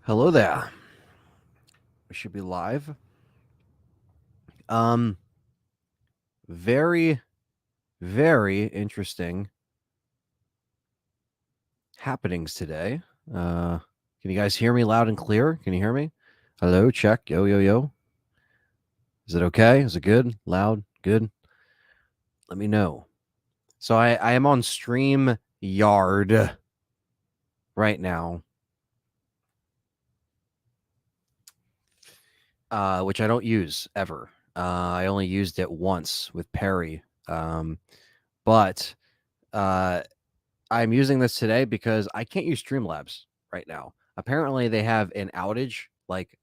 Hello there. We should be live. Um, very, very interesting happenings today. Can you guys hear me loud and clear? Can you hear me? Hello, check. Yo, yo, yo. Is it okay? Is it good? Loud? Good? Let me know. So I am on Stream Yard right now, which I don't use ever. I only used it once with Perry. But I'm using this today because I can't use Streamlabs right now. Apparently, they have an outage, like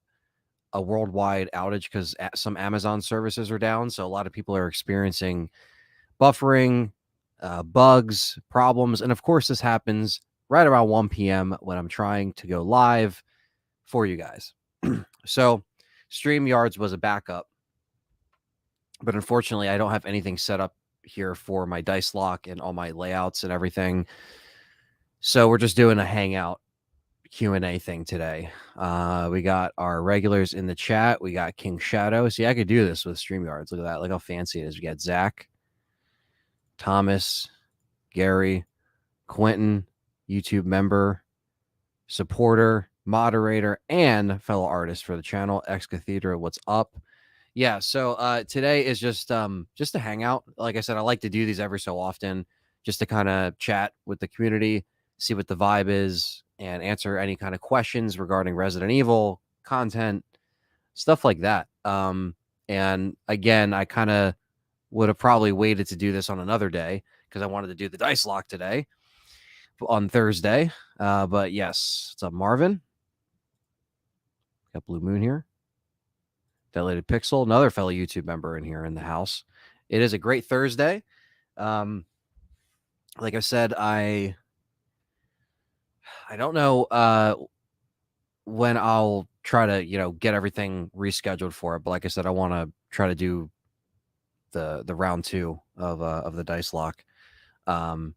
a worldwide outage, because some Amazon services are down. So a lot of people are experiencing buffering, bugs, problems. And of course, this happens right around 1 p.m. when I'm trying to go live for you guys. So StreamYards was a backup. But unfortunately, I don't have anything set up here for my dice lock and all my layouts and everything. So we're just doing a Hangout Q&A thing today. We got our regulars in the chat. We got King Shadow. See, I could do this with StreamYards. Look at that. Look how fancy it is. We got Zach, Thomas, Gary, Quentin, YouTube member, supporter, moderator, and fellow artist for the channel, Ex Cathedra. What's up? Yeah, so today is just a hangout. Like I said, I like to do these every so often just to kind of chat with the community, see what the vibe is, and answer any kind of questions regarding Resident Evil content, stuff like that. And again, I kind of would have probably waited to do this on another day because I wanted to do the dice lock today on Thursday. But yes, what's up, Marvin? Got Blue Moon here. Dilated Pixel, another fellow YouTube member in here in the house. It is a great Thursday. Like I said, I don't know when I'll try to get everything rescheduled for it. But like I said, I want to try to do the round 2 of the dice lock. The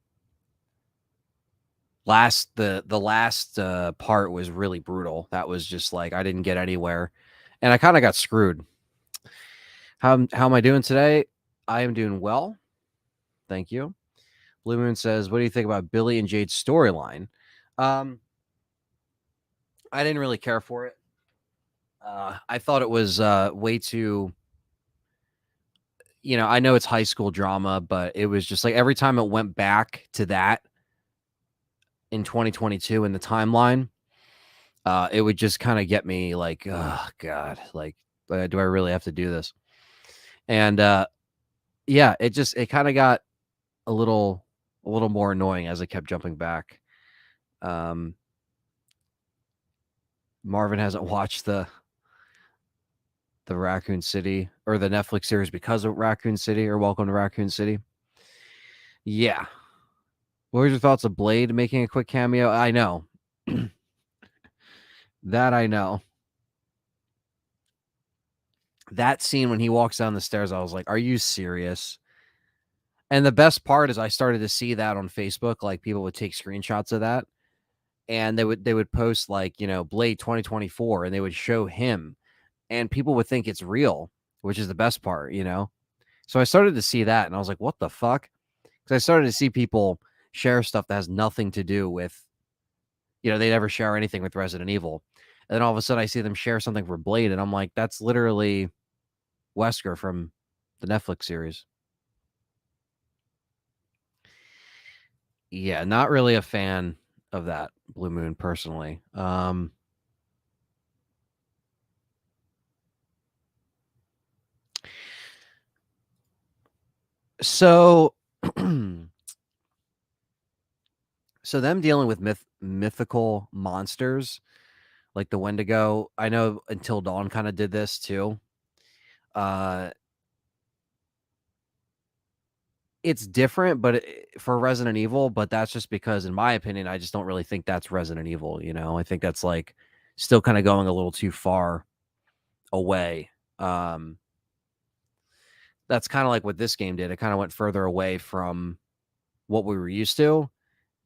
last part was really brutal. That was just like I didn't get anywhere, and I kind of got screwed. How am I doing today? I am doing well. Thank you. Blue Moon says, "What do you think about Billy and Jade's storyline?" I didn't really care for it. I thought it was way too. I know it's high school drama, but it was just like every time it went back to that in 2022 in the timeline, it would just kind of get me like, oh god, like, do I really have to do this? And yeah, it kind of got a little more annoying as it kept jumping back. Marvin hasn't watched the Raccoon City or the Netflix series because of Raccoon City or Welcome to Raccoon City. Yeah. What were your thoughts of Blade making a quick cameo? I know. That I know. That scene when he walks down the stairs, I was like, are you serious? And the best part is I started to see that on Facebook. Like people would take screenshots of that and they would post like, Blade 2024 and they would show him and people would think it's real, which is the best part. So I started to see that and I was like, what the fuck? Because I started to see people share stuff that has nothing to do with, they never share anything with Resident Evil. And then all of a sudden I see them share something for Blade and I'm like, that's literally Wesker from the Netflix series. Yeah, not really a fan of that Blue Moon personally. So so them dealing with mythical monsters like the Wendigo, I know Until Dawn kind of did this too. It's different, but for Resident Evil, but that's just because, in my opinion, I just don't really think that's Resident Evil. I think that's like still kind of going a little too far away. That's kind of like what this game did. It kind of went further away from what we were used to,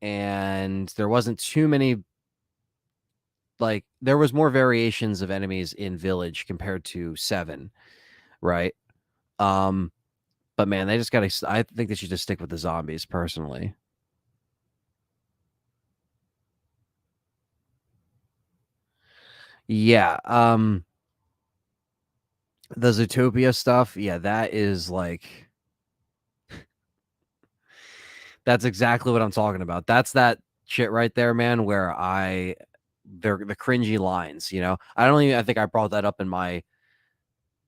and there wasn't too many like there was more variations of enemies in Village compared to 7, right? Um, but man, they just got to. I think they should just stick with the zombies, personally. Yeah. The Zootopia stuff. Yeah, that is like that's exactly what I'm talking about. That's that shit right there, man. Where they're the cringy lines. You know, I don't even. I think I brought that up in my.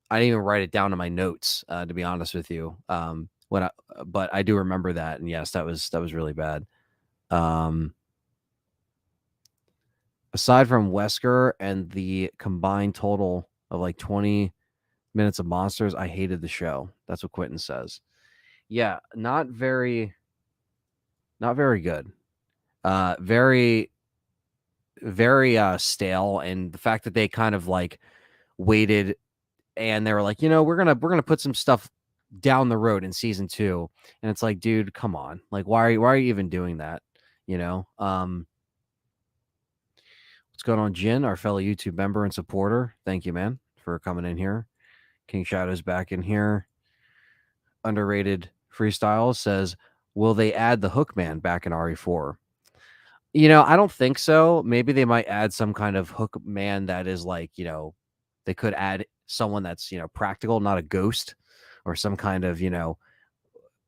I didn't even write it down in my notes, to be honest with you. But I do remember that, and yes, that was really bad. Um, aside from Wesker and the combined total of like 20 minutes of monsters, I hated the show. That's what Quentin says. Yeah, not very good. Very, very stale, and the fact that they kind of like waited and they were like, we're gonna put some stuff down the road in season 2, and it's like, dude, come on, like, why are you even doing that? You know, what's going on, Jin, our fellow YouTube member and supporter? Thank you, man, for coming in here. King Shadow's back in here. Underrated freestyle says, will they add the Hookman back in RE4? I don't think so. Maybe they might add some kind of hook man that is like, they could add someone that's, practical, not a ghost, or some kind of,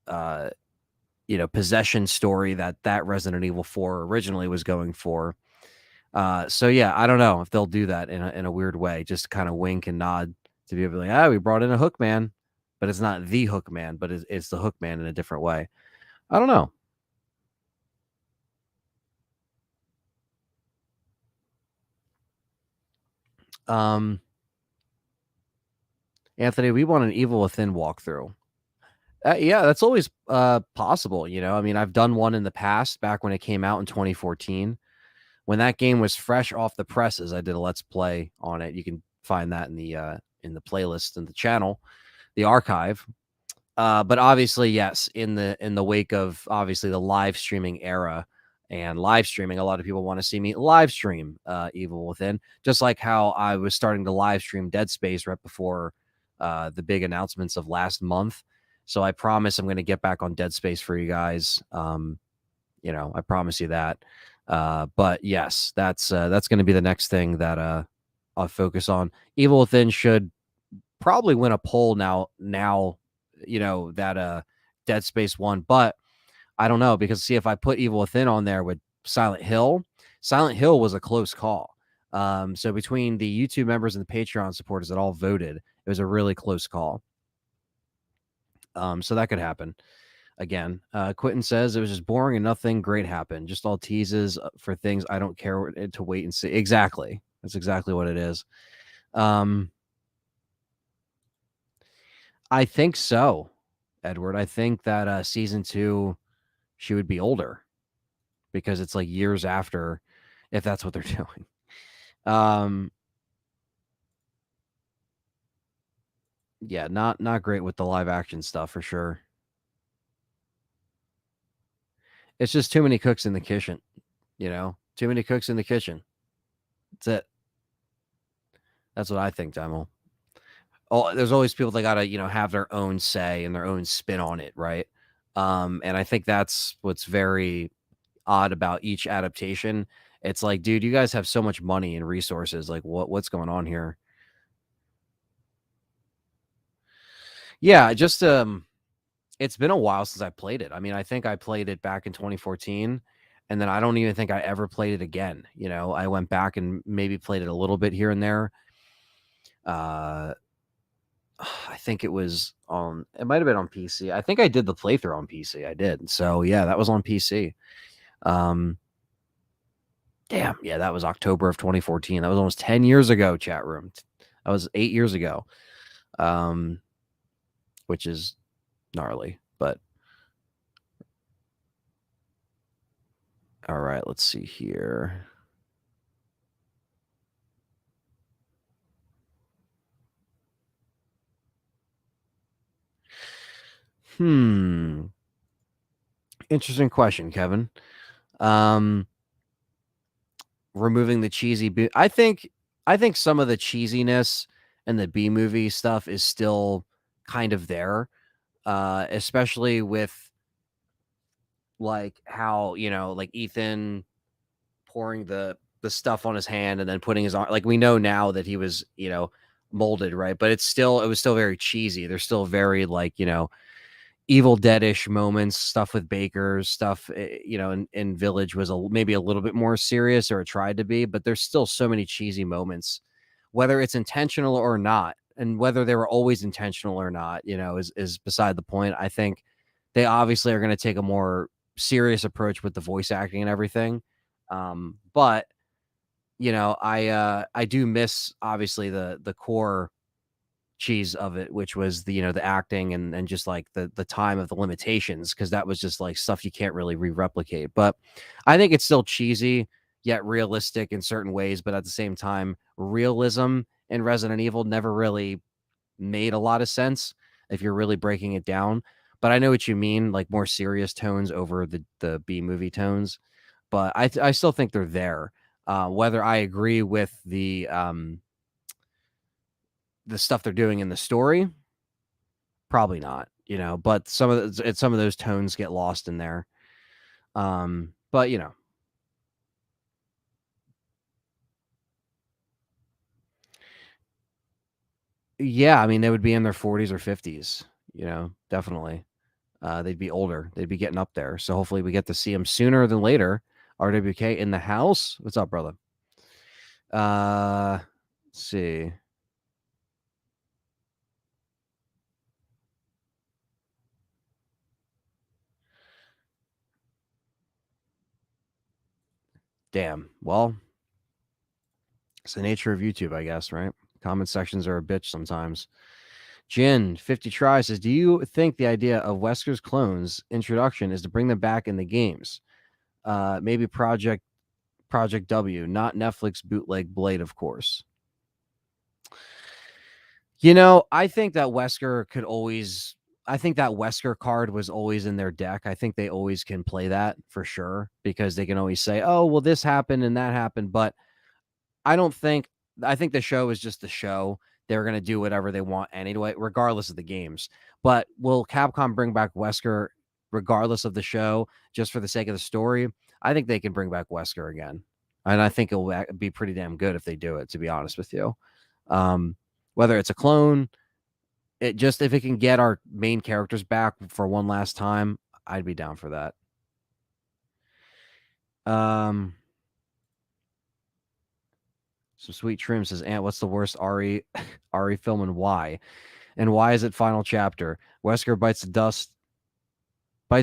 uh, possession story that Resident Evil 4 originally was going for. So yeah, I don't know if they'll do that in a weird way, just kind of wink and nod to be able to be like, we brought in a hook man, but it's not the hook man, but it's the hook man in a different way. I don't know. Um, Anthony, we want an Evil Within walkthrough. Yeah, that's always possible. I mean, I've done one in the past back when it came out in 2014. When that game was fresh off the presses, I did a let's play on it. You can find that in the playlist in the channel, the archive. But obviously, yes, in the wake of obviously the live streaming era and live streaming, a lot of people want to see me live stream Evil Within, just like how I was starting to live stream Dead Space right before the big announcements of last month. So I promise I'm going to get back on Dead Space for you guys. I promise you that. But yes, that's going to be the next thing that I'll focus on. Evil Within should probably win a poll now, that Dead Space 1, but I don't know, because see, if I put Evil Within on there with Silent Hill was a close call. So between the YouTube members and the Patreon supporters that all voted, it was a really close call. So that could happen again. Quentin says it was just boring and nothing great happened, just all teases for things I don't care to wait and see. Exactly, that's exactly what it is. I think so, Edward. I think that season 2, she would be older, because it's like years after, if that's what they're doing. Um, yeah, not great with the live action stuff for sure. It's just too many cooks in the kitchen, too many cooks in the kitchen. That's it. That's what I think, Demo. Oh, there's always people that gotta, have their own say and their own spin on it, right? And I think that's what's very odd about each adaptation. It's like, dude, you guys have so much money and resources. Like, what's going on here? Yeah, just it's been a while since I played it. I mean, I think I played it back in 2014, and then I don't even think I ever played it again. I went back and maybe played it a little bit here and there. Uh, I think it was on. It might have been on PC. I think I did the playthrough on PC. I did. So yeah, that was on PC. Um, Damn, yeah, that was October of 2014. That was almost 10 years ago, chat room. That was 8 years ago. Um, which is gnarly, but all right, let's see here. Interesting question, Kevin. Um, removing the cheesy I think some of the cheesiness and the B movie stuff is still kind of there, especially with, like, how, like, Ethan pouring the stuff on his hand and then putting his arm, like, we know now that he was, molded, right? But it was still very cheesy. There's still very, like, Evil Dead-ish moments, stuff with Baker's stuff, in Village was maybe a little bit more serious, or it tried to be, but there's still so many cheesy moments, whether it's intentional or not, and whether they were always intentional or not, is beside the point. I think they obviously are going to take a more serious approach with the voice acting and everything. But I do miss, obviously, the core cheese of it, which was the acting and just like the time of the limitations, because that was just like stuff you can't really re-replicate. But I think it's still cheesy yet realistic in certain ways, but at the same time, realism in Resident Evil never really made a lot of sense if you're really breaking it down. But I know what you mean, like more serious tones over the B movie tones. But I still think they're there. Whether I agree with the stuff they're doing in the story, probably not, but some of those tones get lost in there. But yeah, I mean, they would be in their 40s or 50s, definitely. They'd be older. They'd be getting up there. So hopefully we get to see them sooner than later. RWK in the house. What's up, brother? Let's see. Damn. Well, it's the nature of YouTube, I guess, right? Comment sections are a bitch sometimes. Jin 50 tries says, "Do you think the idea of Wesker's clones introduction is to bring them back in the games? Maybe Project W, not Netflix bootleg Blade, of course." I think that Wesker card was always in their deck. I think they always can play that for sure, because they can always say, "Oh, well, this happened and that happened." But I don't think I think the show is just the show. They're gonna do whatever they want anyway, regardless of the games. But will Capcom bring back Wesker regardless of the show, just for the sake of the story? I think they can bring back Wesker again, and I think it will be pretty damn good if they do it, to be honest with you. Um, Whether it's a clone, if it can get our main characters back for one last time, I'd be down for that. Some sweet trim says, "Ant, what's the worst Ari film and why? And why is it Final Chapter? Wesker bites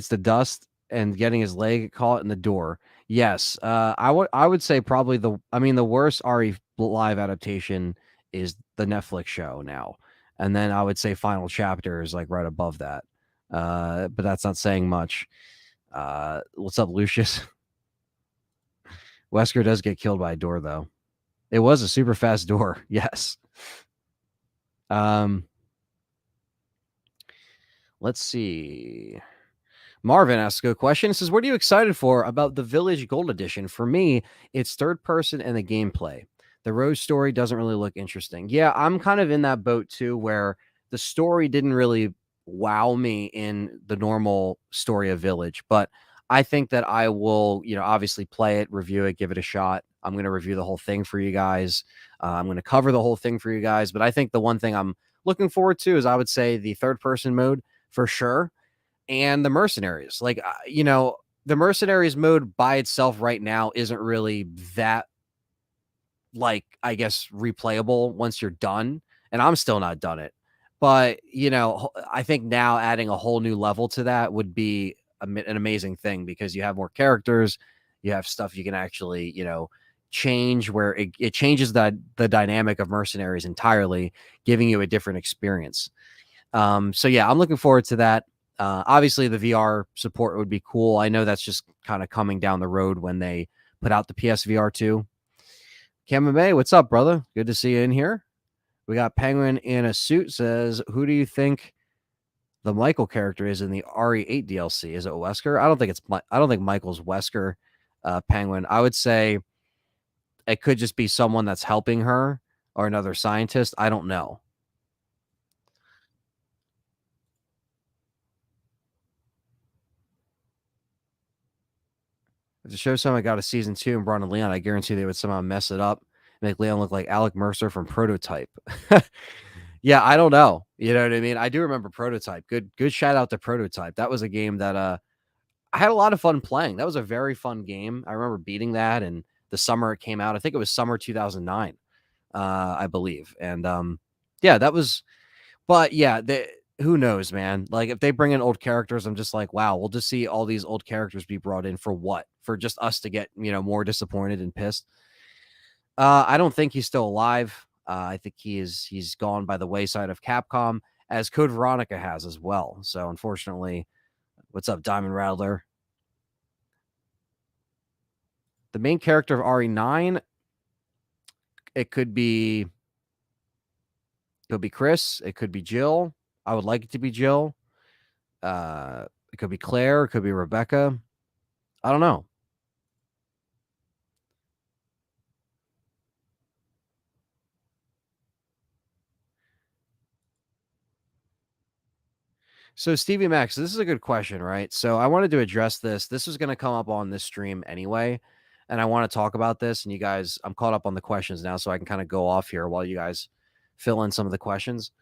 the dust, and getting his leg caught in the door." Yes, I would say probably the worst Ari live adaptation is the Netflix show now, and then I would say Final Chapter is like right above that. But that's not saying much. What's up, Lucius? Wesker does get killed by a door, though. It was a super fast door. Yes. Um, let's see. Marvin asks a question. It says, "What are you excited for about the Village Gold Edition?" For me, it's third person and the gameplay. The Rose story doesn't really look interesting. Yeah, I'm kind of in that boat too, where the story didn't really wow me in the normal story of Village, but I think that I will, obviously play it, review it, give it a shot. I'm going to review the whole thing for you guys. I'm going to cover the whole thing for you guys. But I think the one thing I'm looking forward to is, I would say, the third person mode for sure, and the mercenaries. Like, the mercenaries mode by itself right now isn't really that, like, I guess, replayable once you're done. And I'm still not done it. But, I think now adding a whole new level to that would be an amazing thing, because you have more characters, you have stuff you can actually, change, where it changes the dynamic of mercenaries entirely, giving you a different experience. So yeah, I'm looking forward to that. Obviously, the VR support would be cool. I know that's just kind of coming down the road when they put out the PSVR 2. Cameo, what's up, brother? Good to see you in here. We got Penguin in a suit says, "Who do you think the Michael character is in the RE8 DLC? Is it Wesker?" I don't think Michael's Wesker. Penguin, I would say It could just be someone that's helping her or another scientist. I don't know. If the show somehow got a season 2 and brought in Leon, I guarantee they would somehow mess it up, make Leon look like Alec Mercer from Prototype. Yeah, I don't know. You know what I mean? I do remember Prototype. Good shout out to Prototype. That was a game that I had a lot of fun playing. That was a very fun game. I remember beating that and the summer it came out. I think it was summer 2009, I believe. And yeah, that was but yeah, who knows, man? Like if they bring in old characters, I'm just like, wow, we'll just see all these old characters be brought in for what? For just us to get, more disappointed and pissed. I don't think he's still alive. I think he's gone by the wayside of Capcom, as Code Veronica has as well. So unfortunately, what's up, Diamond Rattler? The main character of RE9, it could be Chris, it could be Jill. I would like it to be Jill. It could be Claire, it could be Rebecca. I don't know. So Stevie Max, this is a good question, right? So I wanted to address this. This was going to come up on this stream anyway, and I want to talk about this. And you guys, I'm caught up on the questions now, so I can kind of go off here while you guys fill in some of the questions.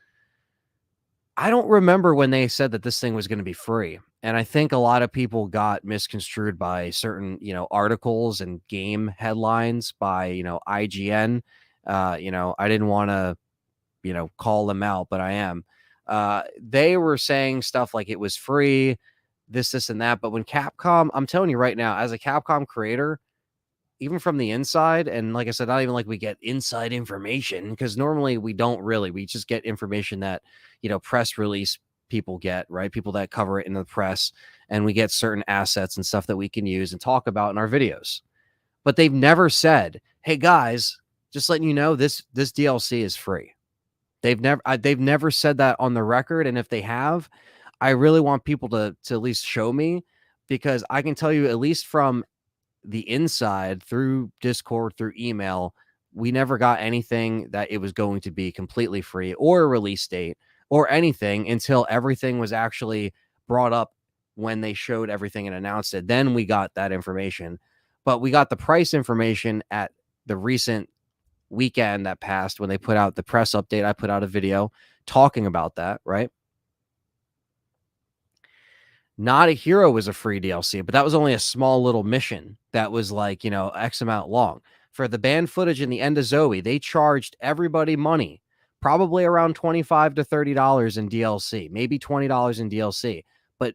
I don't remember when they said that this thing was going to be free, and I think a lot of people got misconstrued by certain, articles and game headlines by IGN. I didn't want to call them out, but I am. They were saying stuff like it was free, this, and that. But when Capcom, I'm telling you right now, as a Capcom creator, even from the inside, and like I said, not even like we get inside information because normally we don't really. We just get information that, press release people get, right? People that cover it in the press, and we get certain assets and stuff that we can use and talk about in our videos. But they've never said, "Hey guys, just letting you know this DLC is free." They've never said that on the record, and if they have, I really want people to at least show me because I can tell you at least from the inside through Discord, through email, we never got anything that it was going to be completely free or a release date or anything until everything was actually brought up when they showed everything and announced it. Then we got that information. But we got the price information at the recent weekend that passed when they put out the press update. I put out a video talking about that, right? Not a Hero was a free DLC, but that was only a small little mission that was like, X amount long. For the band footage in the end of Zoe, they charged everybody money, probably around $25 to $30 in DLC, maybe $20 in DLC, but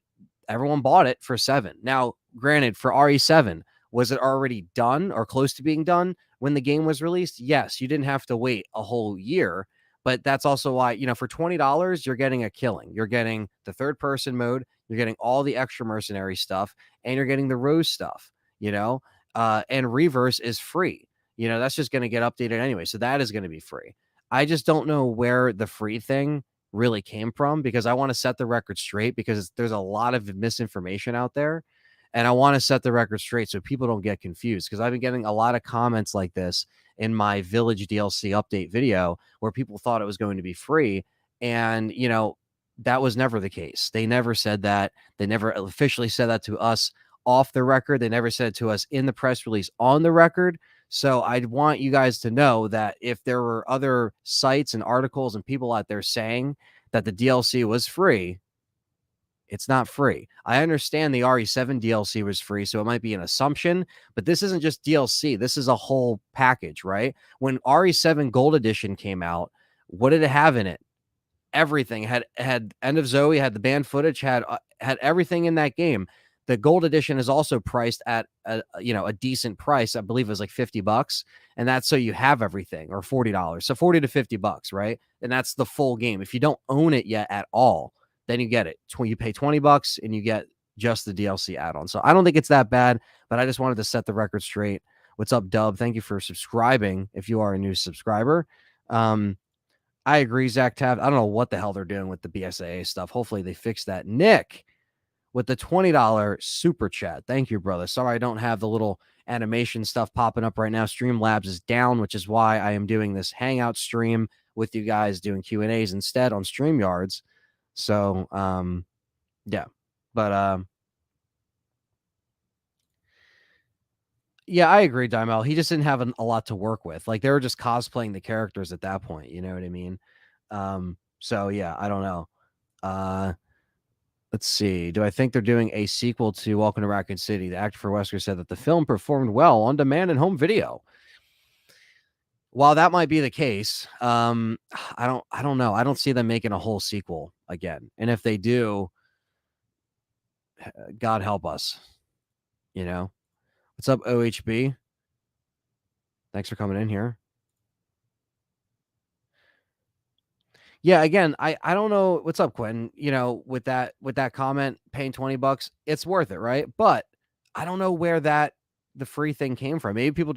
everyone bought it for $7. Now, granted, for RE7, was it already done or close to being done when the game was released? Yes, you didn't have to wait a whole year, but that's also why, for $20, you're getting a killing. You're getting the third person mode, you're getting all the extra mercenary stuff, and you're getting the Rose stuff, and Reverse is free. That's just going to get updated anyway. So that is going to be free. I just don't know where the free thing really came from because I want to set the record straight because there's a lot of misinformation out there. And I want to set the record straight so people don't get confused because I've been getting a lot of comments like this in my Village DLC update video where people thought it was going to be free. And, that was never the case. They never said that. They never officially said that to us off the record. They never said it to us in the press release on the record. So I'd want you guys to know that if there were other sites and articles and people out there saying that the DLC was free, it's not free. I understand the RE7 DLC was free, so it might be an assumption, but this isn't just DLC. This is a whole package, right? When RE7 Gold Edition came out, what did it have in it? Everything. Had End of Zoe, had the band footage, had everything in that game. The Gold Edition is also priced at a decent price. I believe it was like $50, and that's so you have everything, or $40. So $40 to $50, right? And that's the full game. If you don't own it yet at all, then you get it. You pay $20 and you get just the DLC add-on. So I don't think it's that bad, but I just wanted to set the record straight. What's up, Dub? Thank you for subscribing if you are a new subscriber. I agree, Zach Tav. I don't know what the hell they're doing with the BSAA stuff. Hopefully they fix that. Nick, with the $20 super chat. Thank you, brother. Sorry, I don't have the little animation stuff popping up right now. Streamlabs is down, which is why I am doing this Hangout stream with you guys doing Q&As instead on StreamYards. So, yeah. But, yeah, I agree, Dimel. He just didn't have a lot to work with. Like, they were just cosplaying the characters at that point. You know what I mean? So, yeah, I don't know. Let's see. Do I think they're doing a sequel to Welcome to Raccoon City? The actor for Wesker said that the film performed well on demand and home video. While that might be the case, I don't know. I don't see them making a whole sequel again. And if they do, God help us. You know? What's up, OHB? Thanks for coming in here. Yeah, again, I don't know what's up, Quentin. You know, with that comment, paying $20, it's worth it, right? But I don't know where the free thing came from. Maybe people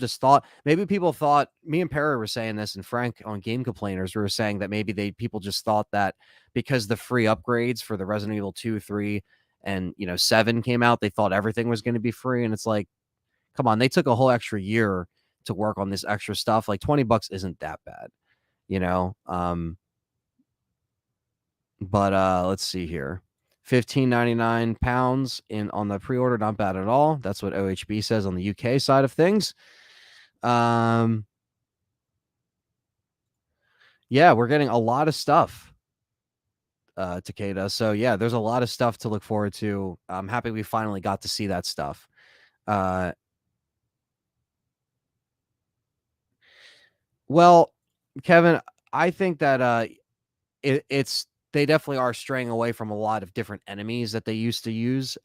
thought me and Perry were saying this, and Frank on Game Complainers were saying that maybe people just thought that because the free upgrades for the Resident Evil 2, 3, and 7 came out, they thought everything was going to be free. And it's like, come on, they took a whole extra year to work on this extra stuff. Like $20 isn't that bad, you know? But let's see here. £15.99 on the pre-order, not bad at all. That's what OHB says on the UK side of things. Yeah, we're getting a lot of stuff, Takeda. So yeah, there's a lot of stuff to look forward to. I'm happy we finally got to see that stuff. Well, Kevin, I think that it's they definitely are straying away from a lot of different enemies that they used to use.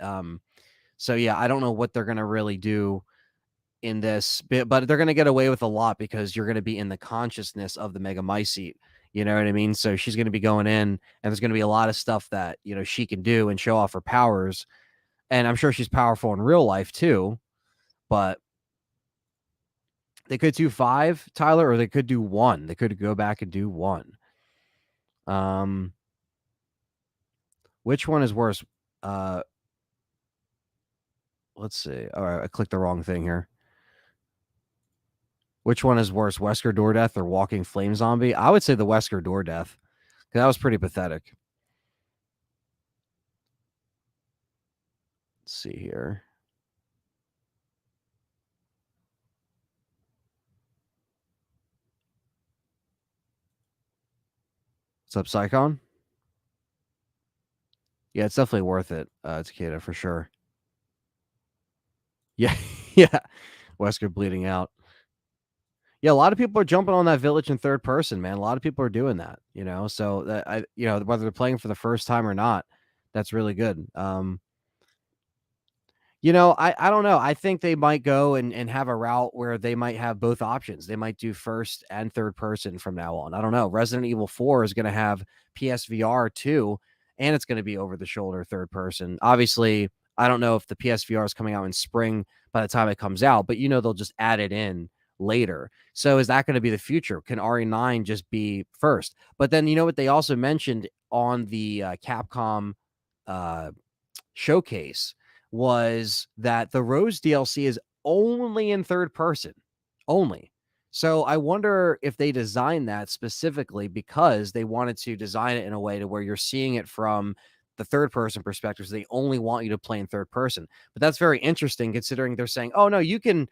So yeah, I don't know what they're gonna really do in this, but they're gonna get away with a lot because you're gonna be in the consciousness of the Mega Mycete. You know what I mean? So she's gonna be going in, and there's gonna be a lot of stuff that she can do and show off her powers. And I'm sure she's powerful in real life too. But they could do 5, Tyler, or they could do 1. They could go back and do 1. Which one is worse? Let's see. All right, I clicked the wrong thing here. Which one is worse, Wesker Door Death or Walking Flame Zombie? I would say the Wesker Door Death, because that was pretty pathetic. Let's see here. What's up, Psychon? Yeah, it's definitely worth it, Takeda, for sure. Yeah, yeah. Wesker bleeding out. Yeah, a lot of people are jumping on that village in third person, man. A lot of people are doing that, so that whether they're playing for the first time or not, that's really good. I don't know. I think they might go and have a route where they might have both options. They might do first and third person from now on. I don't know. Resident Evil 4 is going to have PSVR too, and it's going to be over the shoulder third person. Obviously, I don't know if the PSVR is coming out in spring by the time it comes out, but they'll just add it in later. So is that going to be the future? Can RE9 just be first? But then what they also mentioned on the Capcom showcase was that the Rose DLC is only in third person, only. So I wonder if they designed that specifically because they wanted to design it in a way to where you're seeing it from the third person perspective. So they only want you to play in third person. But that's very interesting considering they're saying, oh no, you can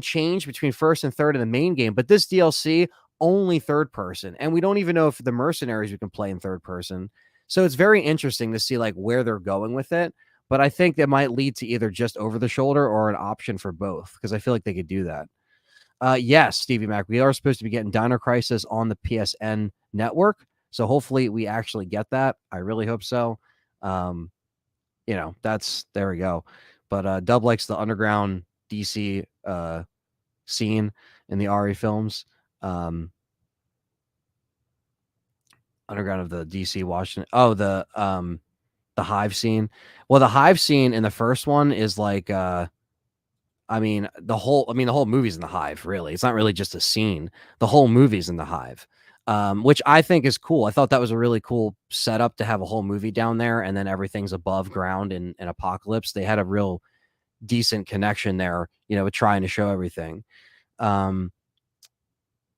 change between first and third in the main game, but this DLC only third person. And we don't even know if the mercenaries we can play in third person. So it's very interesting to see like where they're going with it. But I think that might lead to either just over the shoulder or an option for both, because I feel like they could do that. Yes, Stevie Mac, we are supposed to be getting Dino Crisis on the PSN network. So hopefully we actually get that. I really hope so. There we go. But Dub likes the underground DC scene in the Aria films. Underground of the DC Washington. Oh, the Hive scene. Well, the Hive scene in the first one is like the whole movie's in the Hive, really. It's not really just a scene. The whole movie's in the Hive. which I think is cool. I thought that was a really cool setup to have a whole movie down there, and then everything's above ground in Apocalypse. They had a real decent connection there, with trying to show everything. Um,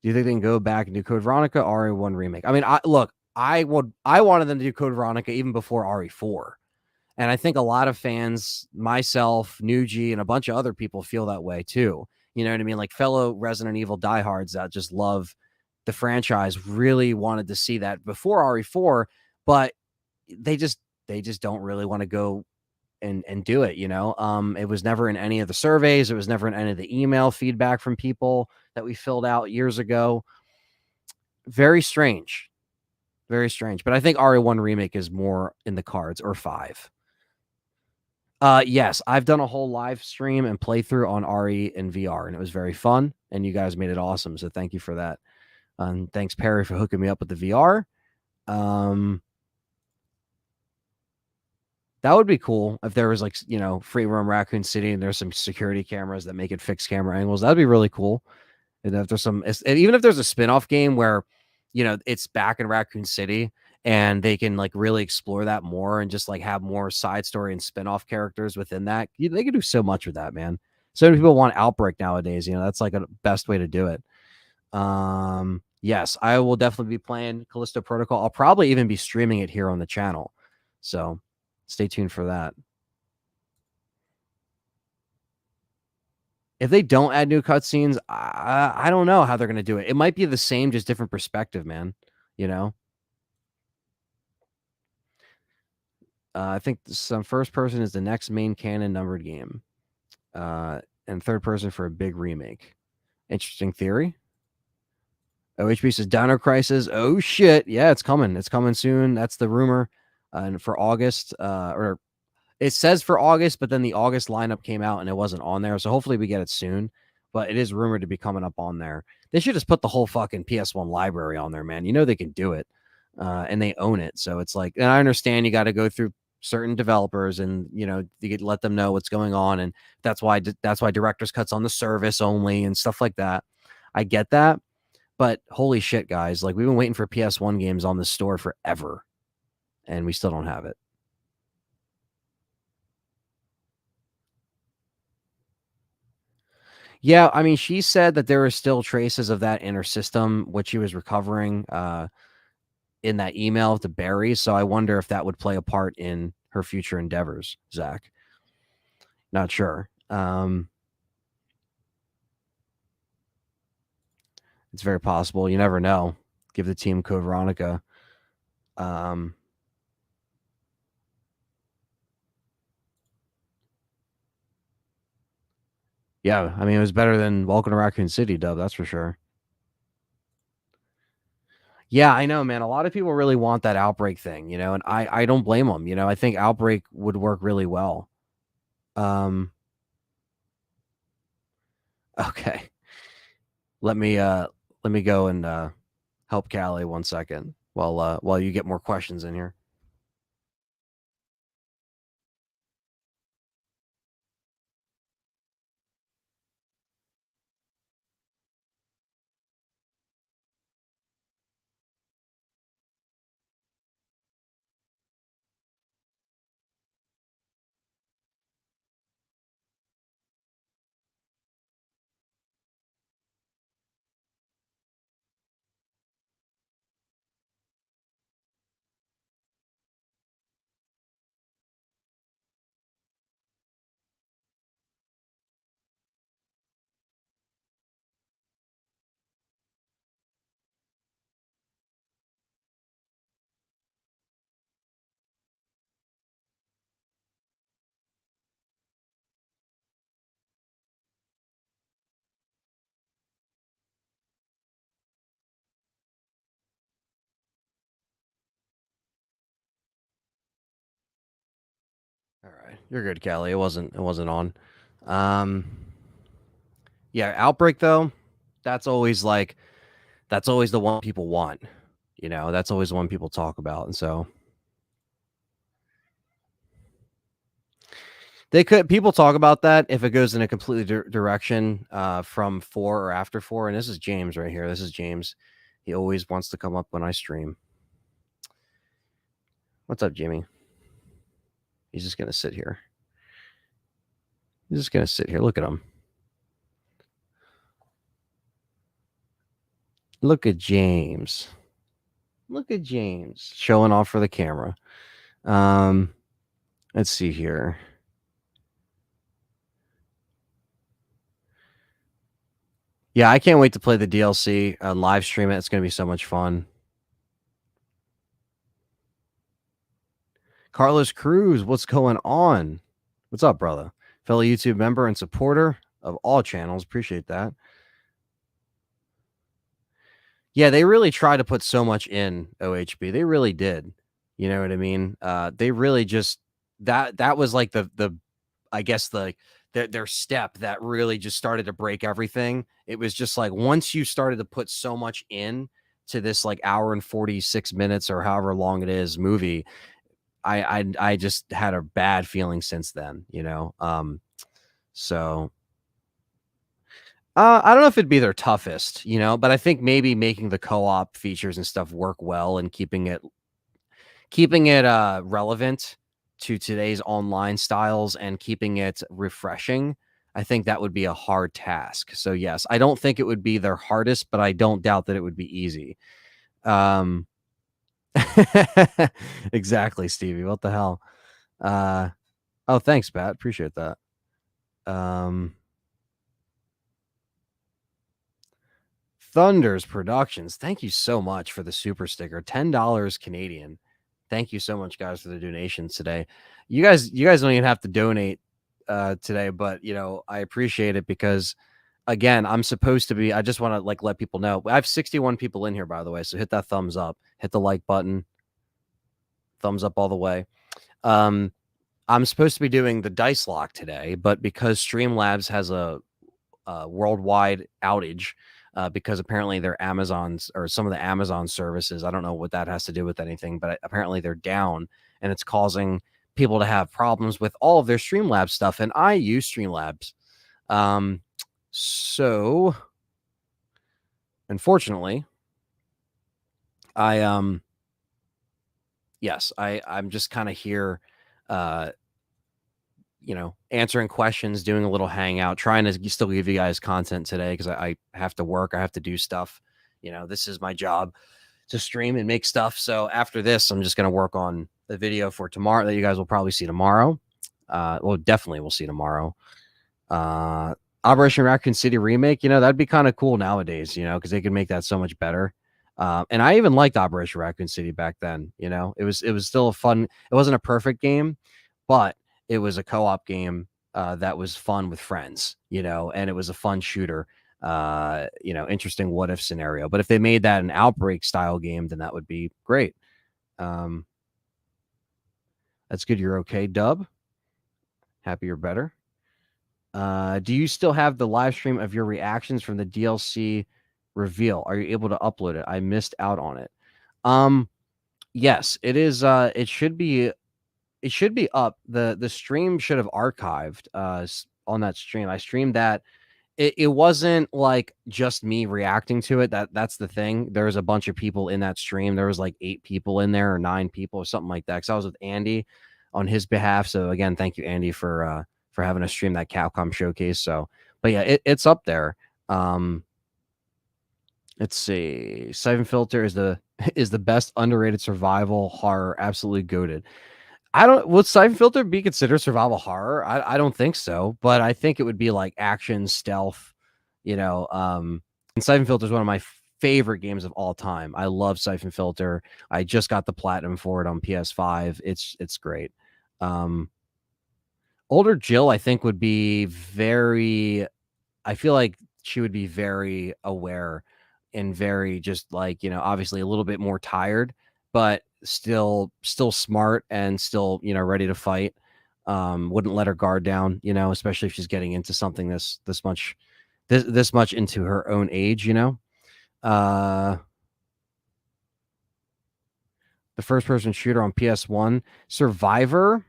do you think they can go back and do Code Veronica, RE1 remake? I mean, I wanted them to do Code Veronica even before RE4. And I think a lot of fans, myself, Nuji, and a bunch of other people feel that way too. You know what I mean? Like fellow Resident Evil diehards that just love the franchise really wanted to see that before RE4, but they just don't really want to go and do it, it was never in any of the surveys, it was never in any of the email feedback from people that we filled out years ago. Very strange. Very strange. But I think RE1 remake is more in the cards, or 5. Yes, I've done a whole live stream and playthrough on RE and VR, and it was very fun, and you guys made it awesome, so thank you for that. Thanks, Perry, for hooking me up with the VR. That would be cool if there was free roam Raccoon City and there's some security cameras that make it fixed camera angles. That'd be really cool. And if there's even if there's a spin-off game where, it's back in Raccoon City and they can really explore that more and just have more side story and spin-off characters within that. They could do so much with that, man. So many people want Outbreak nowadays. That's a best way to do it. Yes, I will definitely be playing Callisto Protocol. I'll probably even be streaming it here on the channel. So stay tuned for that. If they don't add new cutscenes, I don't know how they're going to do it. It might be the same, just different perspective, man. I think some first person is the next main canon numbered game, and third person for a big remake. Interesting theory. OHB says Dino Crisis. Oh shit, yeah, it's coming. It's coming soon. That's the rumor. And for August, or it says for August, but then the August lineup came out and it wasn't on there. So hopefully we get it soon. But it is rumored to be coming up on there. They should just put the whole fucking PS1 library on there, man. They can do it, and they own it. So it's and I understand you got to go through certain developers, and you could let them know what's going on, and that's why director's cuts on the service only and stuff like that. I get that, but holy shit, guys! We've been waiting for PS1 games on the store forever, and we still don't have it. Yeah, I mean, she said that there are still traces of that in her system, which she was recovering in that email to Barry. So I wonder if that would play a part in her future endeavors, Zach. Not sure. It's very possible. You never know. Give the team Code Veronica. Yeah, I mean, it was better than Welcome to Raccoon City, Dub. That's for sure. Yeah, I know, man. A lot of people really want that Outbreak thing, and I don't blame them. I think Outbreak would work really well. Okay. Let me go and help Callie 1 second while you get more questions in here. All right, you're good, Callie. It wasn't on. Yeah, Outbreak though, that's always the one people want. That's always the one people talk about, and so people talk about that if it goes in a completely direction from 4 or after 4. And this is James right here. This is James. He always wants to come up when I stream. What's up, Jimmy? He's just gonna sit here. He's just gonna sit here. Look at him. Look at James. Look at James showing off for the camera. Let's see here. Yeah, I can't wait to play the DLC and live stream it. It's going to be so much fun. Carlos Cruz, what's going on? What's up, brother? Fellow YouTube member and supporter of all channels. Appreciate that. Yeah, they really try to put so much in OHB. They really did. You know what I mean? They really just that was like the I guess their step that really just started to break everything. It was just like once you started to put so much in to this like hour and 46 minutes or however long it is movie, I just had a bad feeling since then, you know. So I don't know if it'd be their toughest, you know, but I think maybe making the co-op features and stuff work well and keeping it relevant to today's online styles and keeping it refreshing. I think that would be a hard task. So yes, I don't think it would be their hardest, but I don't doubt that it would be easy. Exactly, Stevie. What the hell? Oh, thanks, Pat. Appreciate that. Thunders Productions. Thank you so much for the super sticker. $10 Canadian. Thank you so much, guys, for the donations today. You guys don't even have to donate today, but you know, I appreciate it because again, I'm supposed to be, I just want to like let people know. I have 61 people in here, by the way. So hit that thumbs up, hit the like button, thumbs up all the way. I'm supposed to be doing the dice lock today, but because Streamlabs has a worldwide outage, because apparently their Amazons or some of the Amazon services, I don't know what that has to do with anything, but apparently they're down and it's causing people to have problems with all of their Streamlabs stuff. And I use Streamlabs. So unfortunately, yes, I'm just kind of here, you know, answering questions, doing a little hangout, trying to still give you guys content today because I have to work. I have to do stuff. You know, this is my job to stream and make stuff. So after this, I'm just going to work on the video for tomorrow that you guys will probably see tomorrow. Well, definitely we'll see tomorrow. Operation Raccoon City remake, you know, that'd be kind of cool nowadays, you know, because they could make that so much better. And I even liked Operation Raccoon City back then. You know, it was still a fun. It wasn't a perfect game, but it was a co-op game that was fun with friends. You know, and it was a fun shooter. You know, interesting what if scenario. But if they made that an Outbreak style game, then that would be great. That's good. You're okay, Dub. Happy you're better. Do you still have the live stream of your reactions from the DLC reveal? Are you able to upload it? I missed out on it. Yes, it is. It should be up. The stream should have archived on that stream. I streamed that. It wasn't like just me reacting to it. That's the thing. There was a bunch of people in that stream. There was like 8 people in there or 9 people or something like that. Because I was with Andy on his behalf. So again, thank you, Andy, for having a stream that Capcom showcase. So, but yeah, it's up there. Let's see. Siphon Filter is the best underrated survival horror. Absolutely goated. Would Siphon Filter be considered survival horror? I don't think so, but I think it would be like action stealth, you know. And Siphon Filter is one of my favorite games of all time. I love Siphon Filter. I just got the platinum for it on PS5. It's great. Older Jill, I think, would be very, I feel like she would be very aware and very just like, you know, obviously a little bit more tired, but still smart and still, you know, ready to fight. Wouldn't let her guard down, you know, especially if she's getting into something this much into her own age, you know. The first person shooter on PS1, Survivor,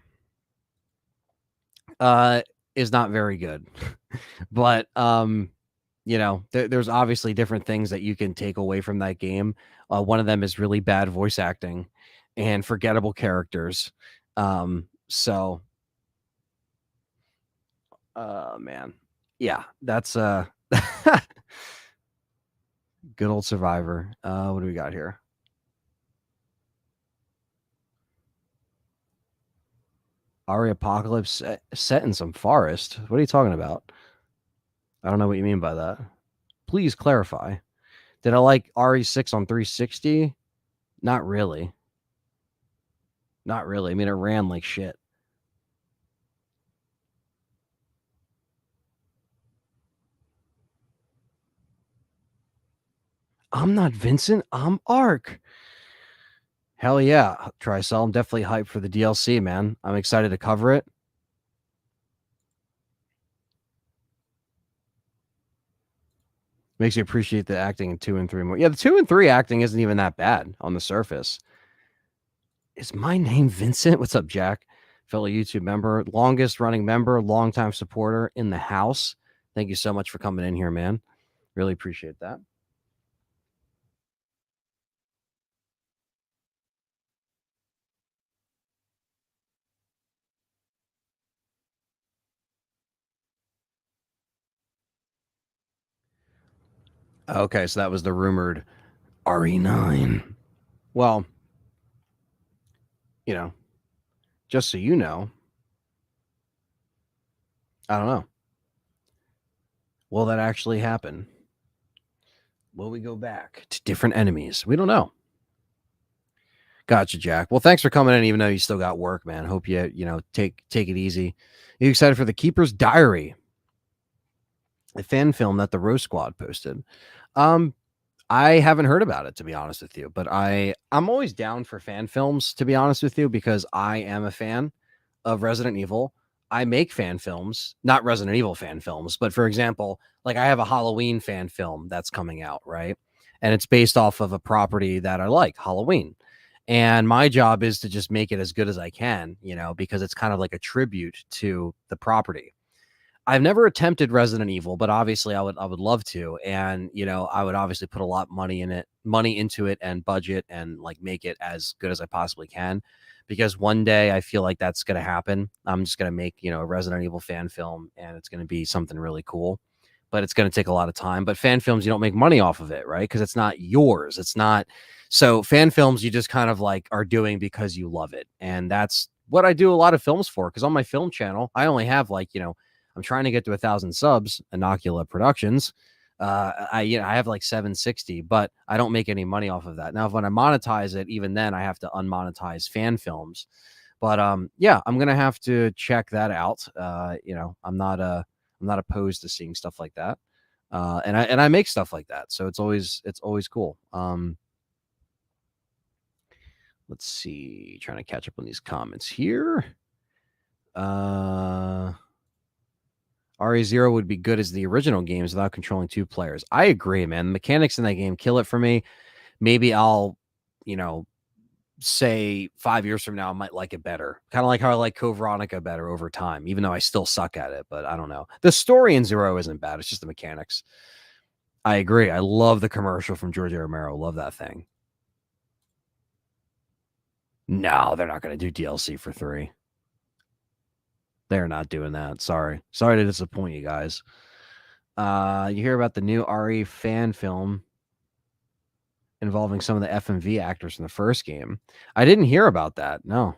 is not very good. But there's obviously different things that you can take away from that game. One of them is really bad voice acting and forgettable characters. So, man, yeah, that's good old Survivor. What do we got here? Aria Apocalypse set in some forest. What are you talking about? I don't know what you mean by that. Please clarify. Did I like RE6 on 360? Not really. Not really. I mean, it ran like shit. I'm not Vincent. I'm Ark. Hell yeah, Tricell. I'm definitely hyped for the DLC, man. I'm excited to cover it. Makes you appreciate the acting in 2 and 3 more. Yeah, the 2 and 3 acting isn't even that bad on the surface. Is my name Vincent? What's up, Jack? Fellow YouTube member, longest running member, longtime supporter in the house. Thank you so much for coming in here, man. Really appreciate that. Okay, so that was the rumored RE9. Well, you know, just so you know, I don't know. Will that actually happen? Will we go back to different enemies? We don't know. Gotcha, Jack. Well, thanks for coming in, even though you still got work, man. Hope you take it easy. You excited for the Keeper's Diary, a fan film that the Rose Squad posted? Um, I haven't heard about it, to be honest with you, but I'm always down for fan films, to be honest with you, because I am a fan of Resident Evil. I make fan films, not Resident Evil fan films, but for example, like I have a Halloween fan film that's coming out, right? And it's based off of a property that I like, Halloween. And my job is to just make it as good as I can, because it's kind of like a tribute to the property. I've never attempted Resident Evil, but obviously I would love to. And, I would obviously put a lot of money into it and budget and like make it as good as I possibly can. Because one day I feel like that's gonna happen. I'm just gonna make, a Resident Evil fan film and it's gonna be something really cool. But it's gonna take a lot of time. But fan films, you don't make money off of it, right? Because it's not yours. It's not so fan films you just kind of like are doing because you love it. And that's what I do a lot of films for. Because on my film channel, I only have like, I'm trying to get to 1,000 subs, Inocula Productions. I have like 760, but I don't make any money off of that. Now, if when I monetize it, even then I have to unmonetize fan films. But yeah, I'm gonna have to check that out. I'm not opposed to seeing stuff like that. And I make stuff like that, so it's always cool. Let's see, trying to catch up on these comments here. RE0 would be good as the original games without controlling 2 players. I agree, man. The mechanics in that game kill it for me. Maybe I'll, you know, say 5 years from now, I might like it better. Kind of like how I like Code Veronica better over time, even though I still suck at it. But I don't know. The story in Zero isn't bad. It's just the mechanics. I agree. I love the commercial from George Romero. Love that thing. No, they're not going to do DLC for 3. They're not doing that. Sorry. Sorry to disappoint you guys. You hear about the new RE fan film involving some of the FMV actors from the first game. I didn't hear about that. No.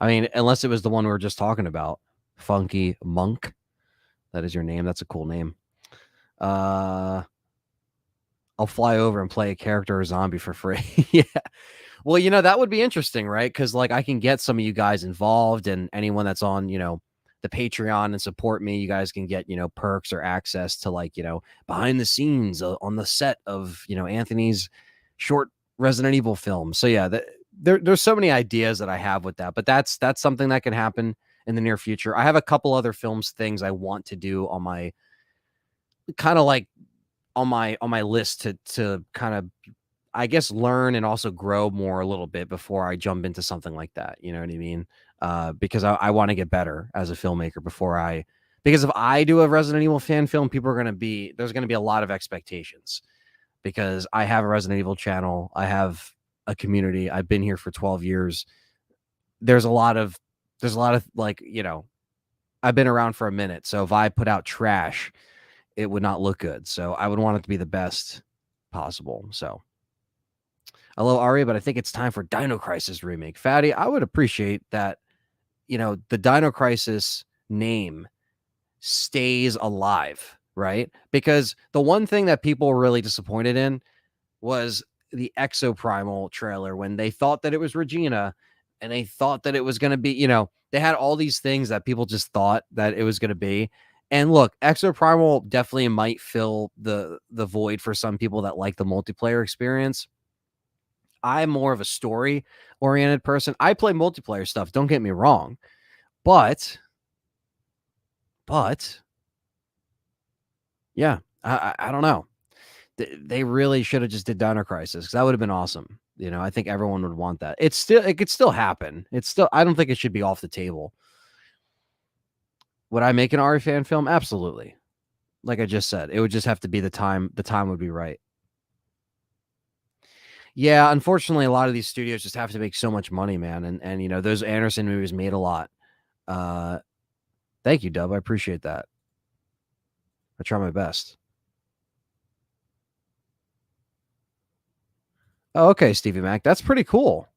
I mean, unless it was the one we were just talking about. Funky Monk. That is your name. That's a cool name. I'll fly over and play a character or zombie for free. Yeah. Well, that would be interesting, right? Because like I can get some of you guys involved, and anyone that's on, the Patreon and support me, you guys can get, perks or access to like, behind the scenes on the set of, Anthony's short Resident Evil film. So yeah, there's so many ideas that I have with that, but that's something that can happen in the near future. I have a couple other films things I want to do on my kind of like on my list to kind of I guess learn and also grow more a little bit before I jump into something like that. You know what I mean? Because I want to get better as a filmmaker Because if I do a Resident Evil fan film, there's going to be a lot of expectations because I have a Resident Evil channel. I have a community. I've been here for 12 years. There's a lot of like, I've been around for a minute. So if I put out trash, it would not look good. So I would want it to be the best possible. So I love Aria, but I think it's time for Dino Crisis remake. Fatty, I would appreciate that, the Dino Crisis name stays alive, right? Because the one thing that people were really disappointed in was the Exoprimal trailer when they thought that it was Regina and they thought that it was going to be, they had all these things that people just thought that it was going to be. And look, Exoprimal definitely might fill the void for some people that like the multiplayer experience. I'm more of a story oriented person. I play multiplayer stuff, don't get me wrong. But yeah, I don't know. They really should have just did Dino Crisis because that would have been awesome. I think everyone would want that. It could still happen. I don't think it should be off the table. Would I make an Ari fan film? Absolutely. Like I just said, it would just have to be the time. The time would be right. Yeah, unfortunately, a lot of these studios just have to make so much money, man. And those Anderson movies made a lot. Thank you, Dub. I appreciate that. I try my best. Oh, okay, Stevie Mac. That's pretty cool.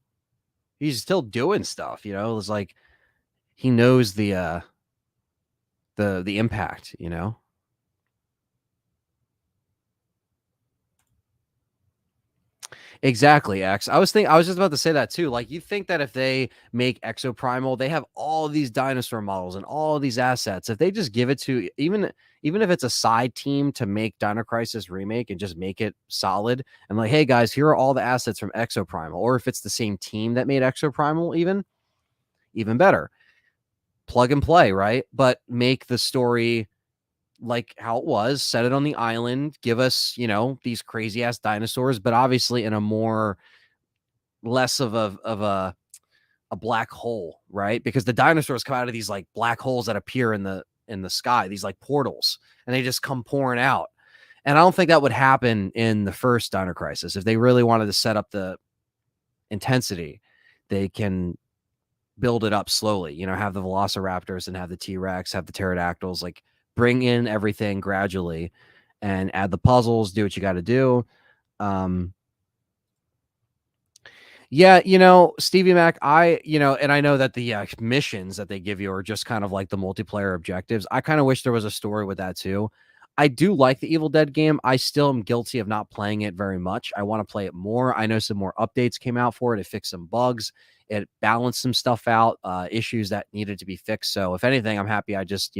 He's still doing stuff, It's like he knows the impact. Exactly, X. I was just about to say that too. Like you think that if they make Exoprimal, they have all these dinosaur models and all these assets. If they just give it to even if it's a side team to make Dino Crisis remake and just make it solid and like, hey guys, here are all the assets from Exoprimal, or if it's the same team that made Exoprimal, even better. Plug and play, right? But make the story like how it was, set it on the island, give us, these crazy ass dinosaurs, but obviously in a more less of a black hole, right? Because the dinosaurs come out of these like black holes that appear in the sky, these like portals, and they just come pouring out. And I don't think that would happen in the first Dino Crisis. If they really wanted to set up the intensity, they can build it up slowly. Have the Velociraptors and have the T-Rex, have the pterodactyls, like bring in everything gradually and add the puzzles, do what you got to do. Yeah, Stevie Mac, and I know that the missions that they give you are just kind of like the multiplayer objectives. I kind of wish there was a story with that too. I do like the Evil Dead game. I still am guilty of not playing it very much. I want to play it more. I know some more updates came out for it. It fixed some bugs. It balanced some stuff out, issues that needed to be fixed. So if anything, I'm happy I just,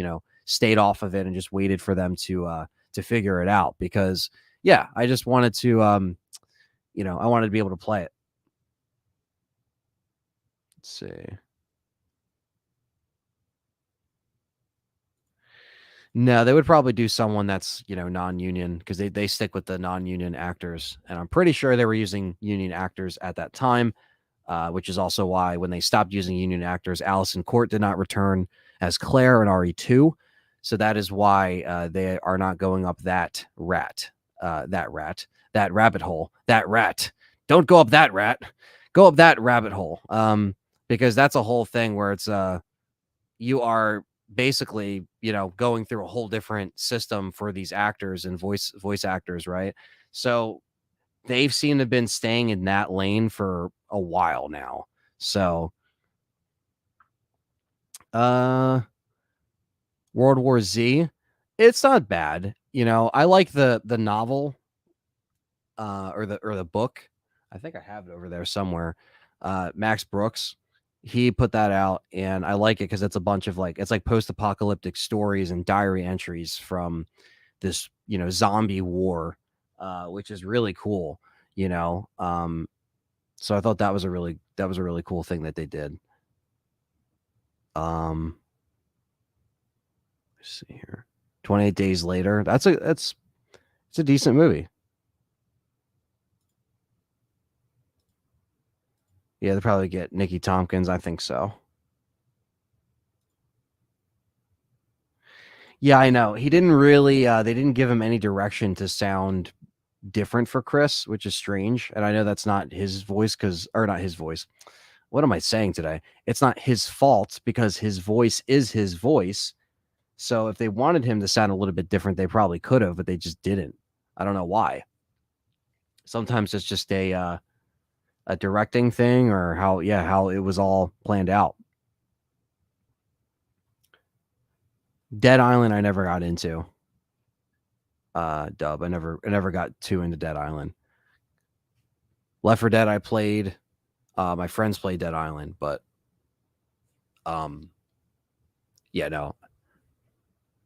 stayed off of it and just waited for them to figure it out because yeah, I just wanted to I wanted to be able to play it. Let's see. No, they would probably do someone that's, non-union because they stick with the non-union actors. And I'm pretty sure they were using union actors at that time, which is also why when they stopped using union actors, Allison Court did not return as Claire in RE2. So that is why they are not going up that rabbit hole, that rat. Don't go up that rat. Go up that rabbit hole. Because that's a whole thing where it's you are basically going through a whole different system for these actors and voice actors, right? So they've seemed to have been staying in that lane for a while now. So World War Z, it's not bad. I like the novel or the book. I think I have it over there somewhere. Max Brooks, he put that out, and I like it because it's a bunch of it's like post-apocalyptic stories and diary entries from this zombie war, which is really cool. So I thought that was a really cool thing that they did. Let's see here, 28 Days Later. It's a decent movie. Yeah, they probably get Nikki Tompkins. I think so. Yeah, I know. He didn't really they didn't give him any direction to sound different for Chris, which is strange. And I know that's not his voice or not his voice. What am I saying today? It's not his fault because his voice is his voice. So if they wanted him to sound a little bit different, they probably could have, but they just didn't. I don't know why. Sometimes it's just a directing thing or how it was all planned out. Dead Island I never got into. Dub. I never got too into Dead Island. Left 4 Dead I played. My friends played Dead Island, but yeah, no. I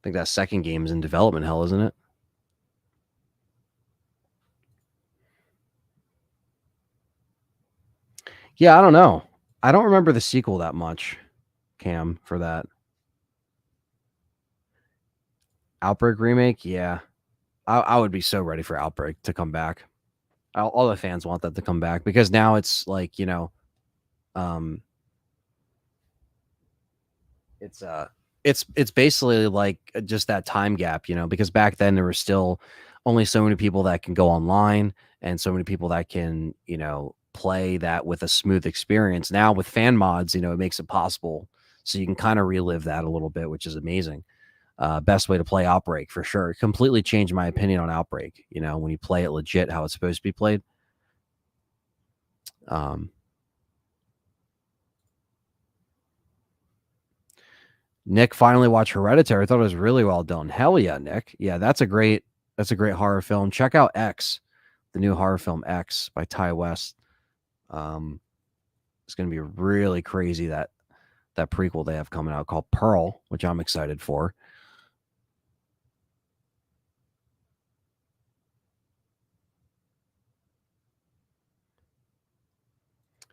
think that second game is in development hell, isn't it? Yeah, I don't know. I don't remember the sequel that much, Cam, for that. Outbreak remake, yeah. I would be so ready for Outbreak to come back. All the fans want that to come back because now it's like, um it's it's basically like just that time gap, because back then there were still only so many people that can go online and so many people that can, play that with a smooth experience. Now with fan mods, it makes it possible. So you can kind of relive that a little bit, which is amazing. Best way to play Outbreak for sure. It completely changed my opinion on Outbreak, when you play it legit how it's supposed to be played. Um, Nick finally watched Hereditary. I thought it was really well done. Hell yeah, Nick. Yeah, that's a great horror film. Check out X, the new horror film X by Ty West. Um, it's going to be really crazy that prequel they have coming out called Pearl, which I'm excited for.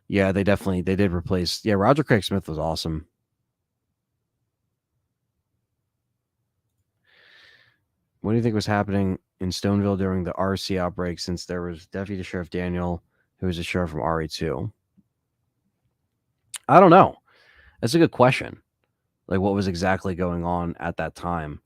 Yeah, they did replace. Yeah, Roger Craig Smith was awesome. What do you think was happening in Stoneville during the RC outbreak? Since there was Deputy Sheriff Daniel, who was a sheriff from RE2. I don't know. That's a good question. Like, what was exactly going on at that time?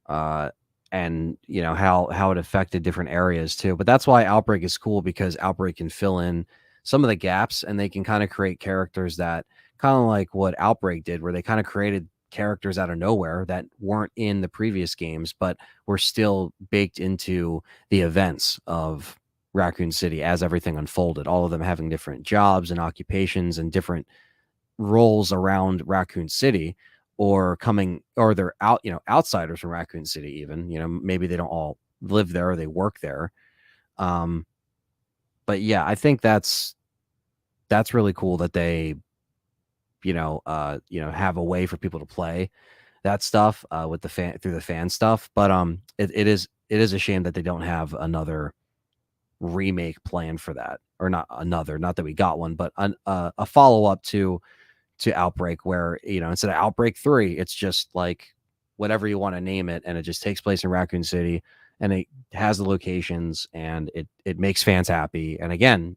uh, and how it affected different areas too. But that's why Outbreak is cool because Outbreak can fill in some of the gaps, and they can kind of create characters that kind of like what Outbreak did, where they kind of created characters out of nowhere that weren't in the previous games, but were still baked into the events of Raccoon City as everything unfolded. All of them having different jobs and occupations and different roles around Raccoon City, or they're outsiders from Raccoon City even, maybe they don't all live there or they work there. Um but yeah, I think that's really cool that they have a way for people to play that stuff with the fan through the fan stuff. But it is a shame that they don't have another remake plan for that, or not that we got one, but a follow-up to Outbreak, where instead of Outbreak 3, it's just like whatever you want to name it, and it just takes place in Raccoon City, and it has the locations, and it makes fans happy. And again,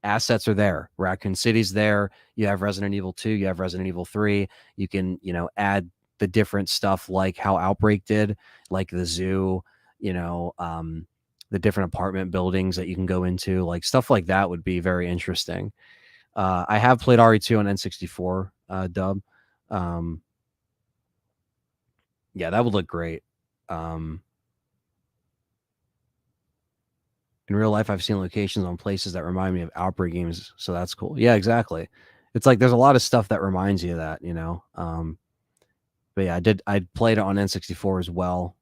assets are there. Raccoon City's there. You have Resident Evil 2, you have Resident Evil 3. You can add the different stuff like how Outbreak did, like the zoo, the different apartment buildings that you can go into, like stuff like that would be very interesting. I have played RE2 on N64, dub. Um, yeah, that would look great. Um, in real life, I've seen locations on places that remind me of Outbreak games, so that's cool. Yeah, exactly. It's like there's a lot of stuff that reminds you of that. But yeah, I played it on N64 as well.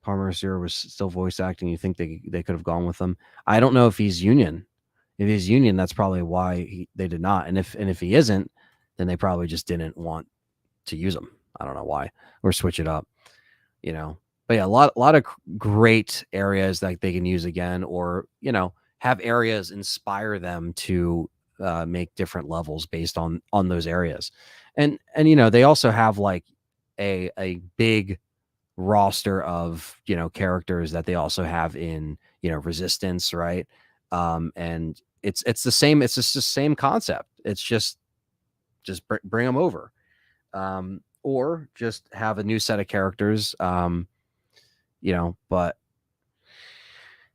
Palmer Zero was still voice acting. You think they could have gone with him? I don't know if he's union. If he's union, that's probably why they did not. And if he isn't, then they probably just didn't want to use them. I don't know why, or switch it up, you know. But yeah, a lot of great areas that they can use again, or have areas inspire them to make different levels based on those areas, and they also have like a big roster of characters that they also have in Resistance, right? And it's the same. It's just the same concept. It's just bring them over. or just have a new set of characters. But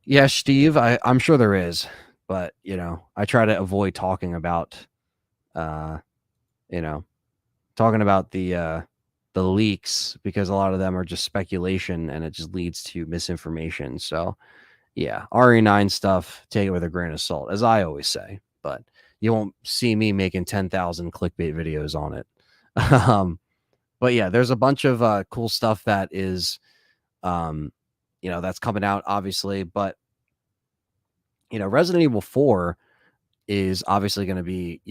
yeah, Steve, I'm sure there is, but I try to avoid talking about, uh, you know, talking about the leaks because a lot of them are just speculation and it just leads to misinformation. So yeah, RE9 stuff, take it with a grain of salt, as I always say. But you won't see me making 10,000 clickbait videos on it. But yeah, there's a bunch of cool stuff that is, that's coming out, obviously. But Resident Evil 4 is obviously going to be,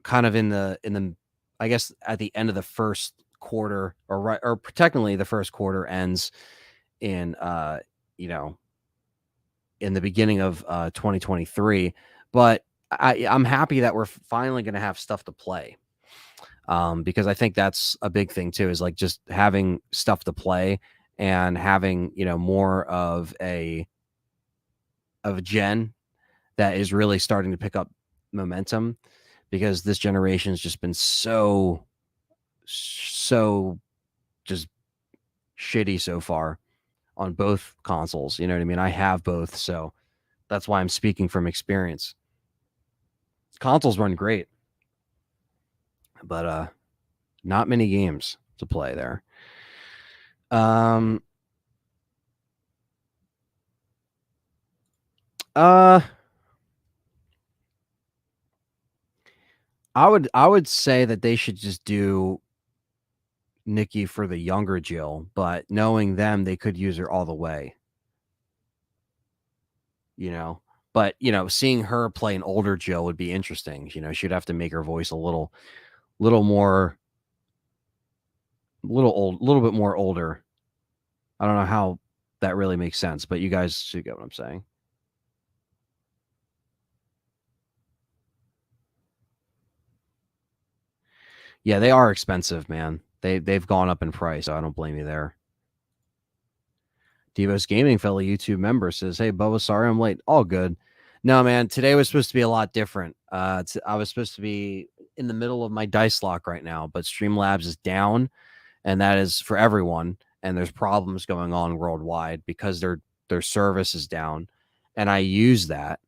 kind of in the, I guess at the end of the first quarter, or right, or technically the first quarter ends in, you know, in the beginning of 2023. But I'm happy that we're finally going to have stuff to play. Because I think that's a big thing too, is like just having stuff to play and having, more of a gen that is really starting to pick up momentum, because this generation's just been so just shitty so far on both consoles. You know what I mean? I have both, so that's why I'm speaking from experience. Consoles run great, but not many games to play there. Um uh I would say that they should just do Nikki for the younger Jill, but knowing them, they could use her all the way, you know. But seeing her play an older Jill would be interesting. She'd have to make her voice a little more, little bit more older. I don't know how that really makes sense, but you guys should get what I'm saying. Yeah, they are expensive, man. They've gone up in price, so I don't blame you there. Devos Gaming, fellow YouTube member, says, "Hey, Bubba, sorry I'm late. All good. No, man, today was supposed to be a lot different. I was supposed to be in the middle of my dice lock right now, but Streamlabs is down, and that is for everyone. And there's problems going on worldwide because their service is down, and I use that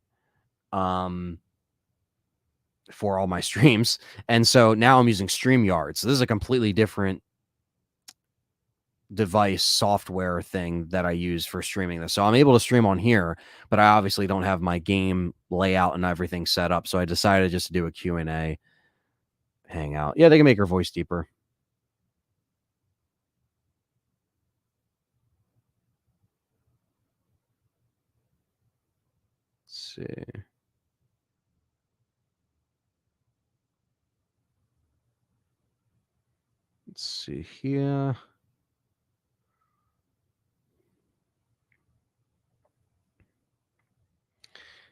for all my streams. And so now I'm using StreamYard. So this is a completely different device software thing that I use for streaming this. So I'm able to stream on here, but I obviously don't have my game layout and everything set up. So I decided just to do a Q&A hangout. Yeah, they can make her voice deeper. Let's see. Let's see here.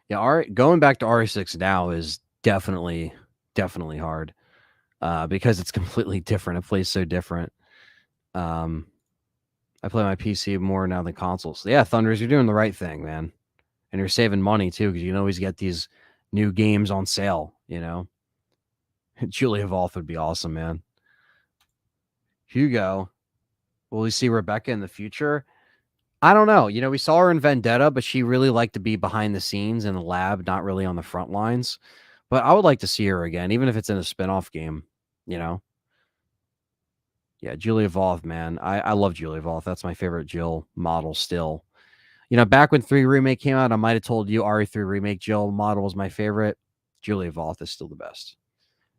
Yeah, going back to RE6 now is definitely hard, because it's completely different. It plays so different. I play my PC more now than consoles. Yeah, Thunders, you're doing the right thing, man. And you're saving money too, because you can always get these new games on sale, Julia Volth would be awesome, man. Hugo, will we see Rebecca in the future? I don't know. We saw her in Vendetta, but she really liked to be behind the scenes in the lab, not really on the front lines. But I would like to see her again, even if it's in a spin-off game, you know? Yeah, Julia Voth, man. I love Julia Voth. That's my favorite Jill model still. Back when 3 Remake came out, I might have told you RE3 Remake Jill model was my favorite. Julia Voth is still the best.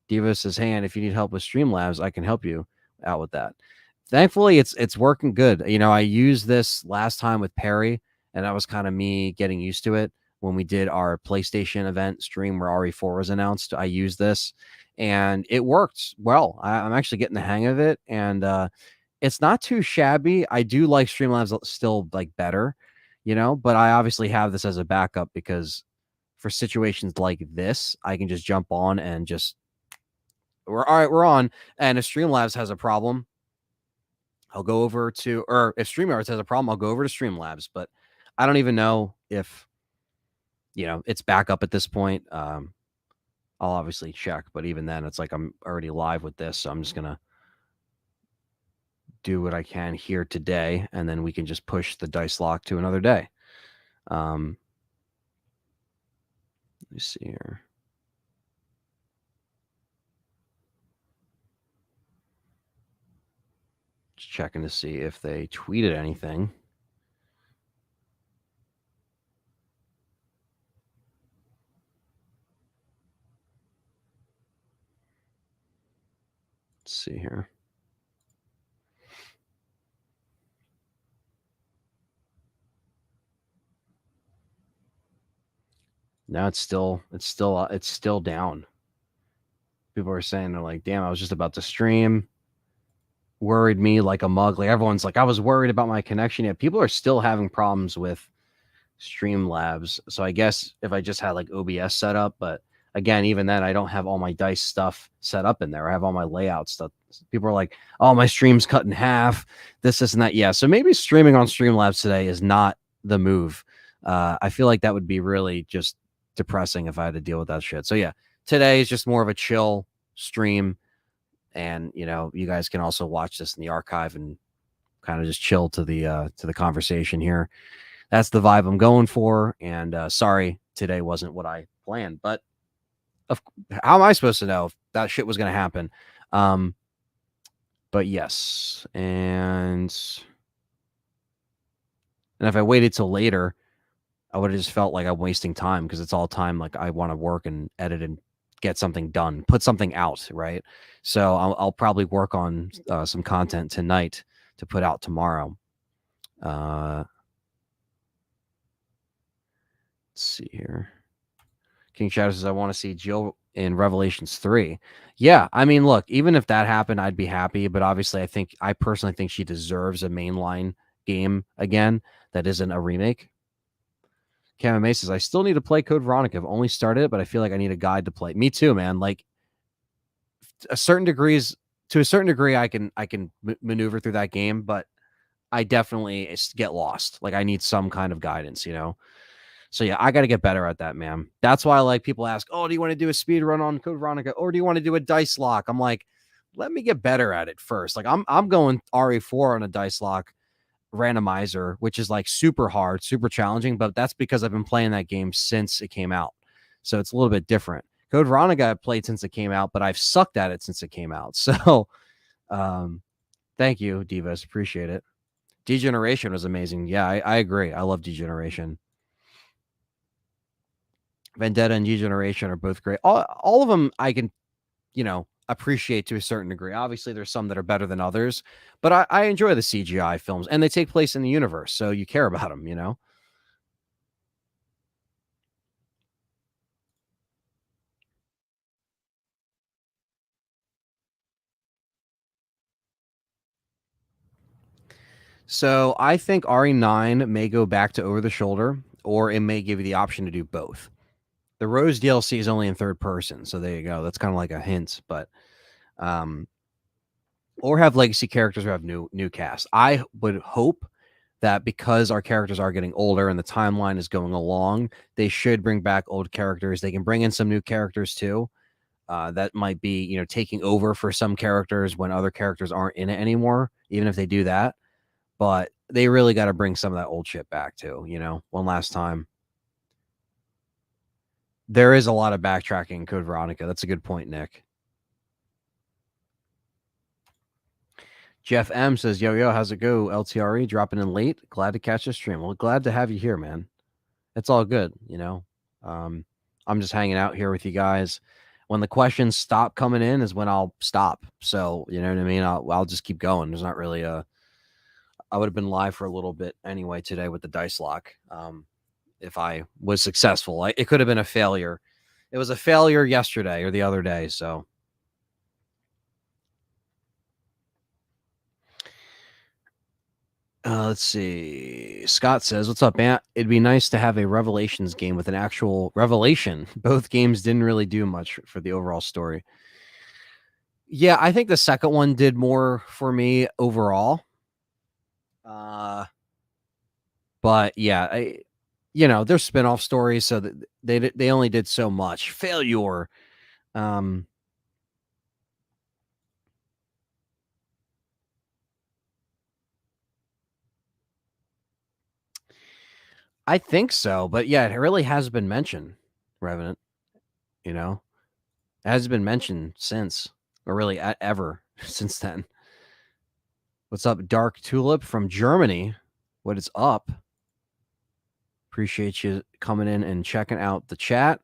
Diva says, "Hey, and if you need help with Streamlabs, I can help you out with that." Thankfully, it's working good. I used this last time with Perry, and that was kind of me getting used to it. When we did our PlayStation event stream where RE4 was announced, I used this, and it worked well. I'm actually getting the hang of it, and it's not too shabby. I do like Streamlabs still like better, but I obviously have this as a backup because for situations like this, I can just jump on and just we're on. And if Streamlabs has a problem, I'll go over to, or if StreamYards has a problem, I'll go over to Streamlabs. But I don't even know if it's back up at this point. I'll obviously check, but even then, it's like I'm already live with this, so I'm just gonna do what I can here today, and then we can just push the dice lock to another day. Let me see here. Just checking to see if they tweeted anything. Let's see here. Now it's still down. People are saying, they're like, damn, I was just about to stream. Worried me like a mug. Like everyone's like, I was worried about my connection. Yeah, people are still having problems with Streamlabs. So I guess if I just had like OBS set up, but again, even then, I don't have all my dice stuff set up in there. I have all my layout stuff. People are like, oh, my stream's cut in half, this, and that. Yeah. So maybe streaming on Streamlabs today is not the move. I feel like that would be really just depressing if I had to deal with that shit. So yeah, today is just more of a chill stream. And you guys can also watch this in the archive and kind of just chill to the conversation here. That's the vibe I'm going for. And sorry, today wasn't what I planned, but how am I supposed to know if that shit was going to happen? But yes, and if I waited till later, I would have just felt like I'm wasting time, because it's all time like I want to work and edit and get something done, put something out, right? So I'll probably work on some content tonight to put out tomorrow. Let's see here. King Shadow says, I want to see Jill in Revelations 3. Yeah, I mean, look, even if that happened, I'd be happy. But obviously, I personally think she deserves a mainline game again that isn't a remake. Cameo says, I still need to play Code Veronica. I've only started it, but I feel like I need a guide to play. Me too, man. Like, to a certain degree, I can maneuver through that game, but I definitely get lost. Like, I need some kind of guidance. So yeah, I got to get better at that, man. That's why, like, people ask, "Oh, do you want to do a speed run on Code Veronica, or do you want to do a dice lock?" I'm like, let me get better at it first. Like, I'm going RE4 on a dice lock randomizer, which is like super hard, super challenging, but that's because I've been playing that game since it came out. So it's a little bit different. Code Veronica I've played since it came out, but I've sucked at it since it came out. So thank you, Divas. Appreciate it. Degeneration was amazing. Yeah, I agree. I love Degeneration. Vendetta and Degeneration are both great. All of them I can, appreciate to a certain degree. Obviously, there's some that are better than others, but I enjoy the CGI films, and they take place in the universe, so you care about them. So I think RE9 may go back to over the shoulder, or it may give you the option to do both. The Rose DLC is only in third person, so there you go. That's kind of like a hint, but or have legacy characters or have new cast. I would hope that because our characters are getting older and the timeline is going along, they should bring back old characters. They can bring in some new characters too. That might be, taking over for some characters when other characters aren't in it anymore, even if they do that. But they really got to bring some of that old shit back too, one last time. There is a lot of backtracking in Code Veronica. That's a good point, Nick. Jeff M says, yo, how's it go? LTRE dropping in late. Glad to catch the stream. Well, glad to have you here, man. It's all good. I'm just hanging out here with you guys. When the questions stop coming in is when I'll stop. So, you know what I mean? I'll just keep going. There's not really I would have been live for a little bit anyway today with the dice lock. If I was successful, it could have been a failure. It was a failure yesterday or the other day. So, let's see. Scott says, "What's up, Ant? It'd be nice to have a Revelations game with an actual revelation. Both games didn't really do much for the overall story." Yeah, I think the second one did more for me overall. But yeah, there's spin-off stories, so that they only did so much. Failure. Um, I think so, but yeah, it really has been mentioned, Revenant. You know, it has been mentioned since, or really ever since then. What's up, Dark Tulip from Germany? What is up? Appreciate you coming in and checking out the chat.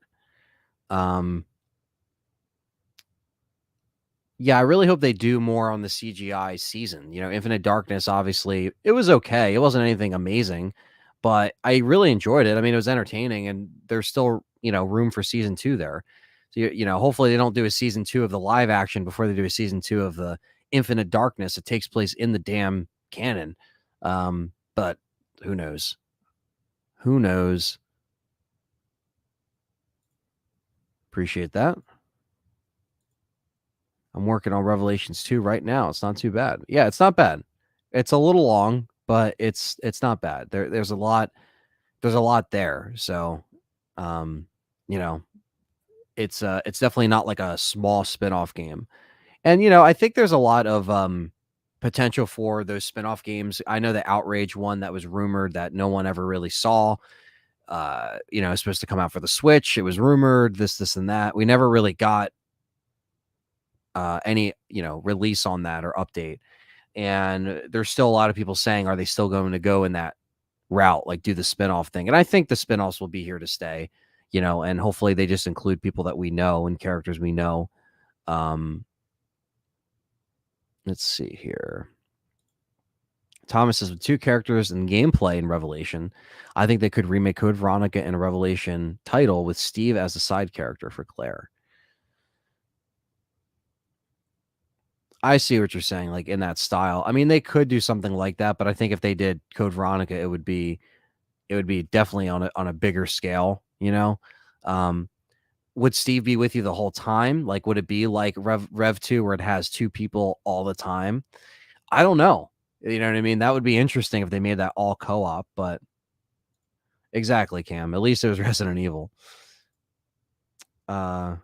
Yeah, I really hope they do more on the CGI season. Infinite Darkness, obviously, it was okay. It wasn't anything amazing, but I really enjoyed it. I mean, it was entertaining, and there's still, room for season two there. So, hopefully they don't do a season two of the live action before they do a season two of the Infinite Darkness. It takes place in the damn canon. But who knows? Who knows? Appreciate that. I'm working on Revelations 2 right now. It's not too bad. Yeah, it's not bad. It's a little long, but it's not bad. There's a lot there. So, um, you know, it's definitely not like a small spin-off game. And I think there's a lot of potential for those spin-off games. I know the Outrage one that was rumored that no one ever really saw. It's supposed to come out for the Switch. It was rumored this and that. We never really got any release on that or update. And there's still a lot of people saying, are they still going to go in that route, like do the spinoff thing? And I think the spinoffs will be here to stay, and hopefully they just include people that we know and characters we know. Let's see here. Thomas says, with two characters and gameplay in Revelation, I think they could remake Code Veronica in a Revelation title with Steve as a side character for Claire. I see what you're saying, like in that style. I mean, they could do something like that, but I think if they did Code Veronica, it would be definitely on a bigger scale. Would Steve be with you the whole time? Like, would it be like Rev 2 where it has two people all the time? I don't know. You know what I mean? That would be interesting if they made that all co-op, but exactly, Cam. At least it was Resident Evil. Uh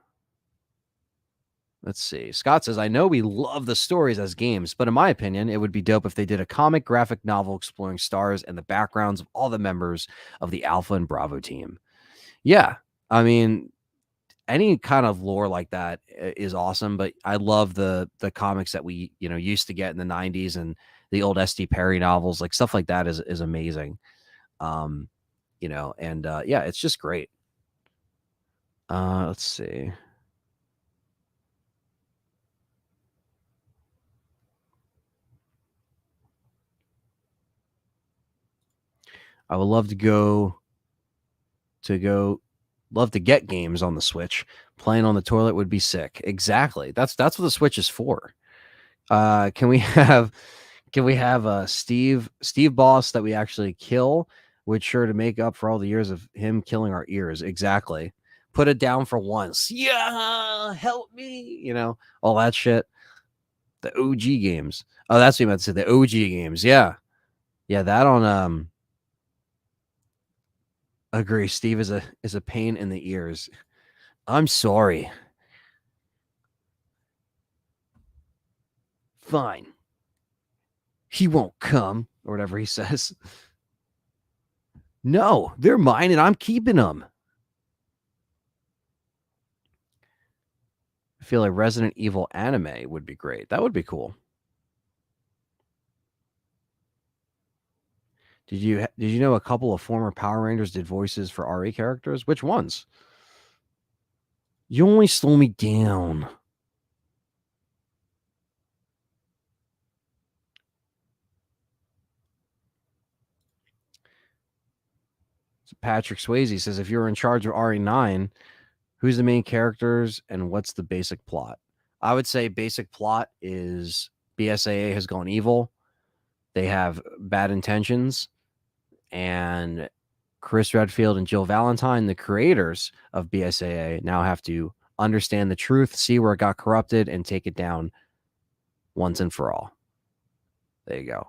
Let's see. Scott says, I know we love the stories as games, but in my opinion, it would be dope if they did a comic graphic novel exploring S.T.A.R.S and the backgrounds of all the members of the Alpha and Bravo team. Yeah. I mean, any kind of lore like that is awesome, but I love the comics that we, used to get in the 90s and the old S.T.A.R.S novels, like stuff like that is amazing. Um, yeah, it's just great. Let's see. I would love to get games on the Switch. Playing on the toilet would be sick. Exactly. That's what the Switch is for. Can we have a Steve Boss that we actually kill, which sure to make up for all the years of him killing our ears. Exactly. Put it down for once. Yeah, help me. All that shit. The OG games. Oh, that's what you meant to say. The OG games. Yeah. Yeah, that on agree. Steve is a pain in the ears. I'm sorry. Fine. He won't come, or whatever he says. No, they're mine and I'm keeping them. I feel like Resident Evil anime would be great. That would be cool. Did you know a couple of former Power Rangers did voices for RE characters? Which ones? You only slow me down. So Patrick Swayze says, if you're in charge of RE9, who's the main characters and what's the basic plot? I would say basic plot is BSAA has gone evil. They have bad intentions, and Chris Redfield and Jill Valentine, the creators of BSAA, now have to understand the truth, see where it got corrupted, and take it down once and for all. There you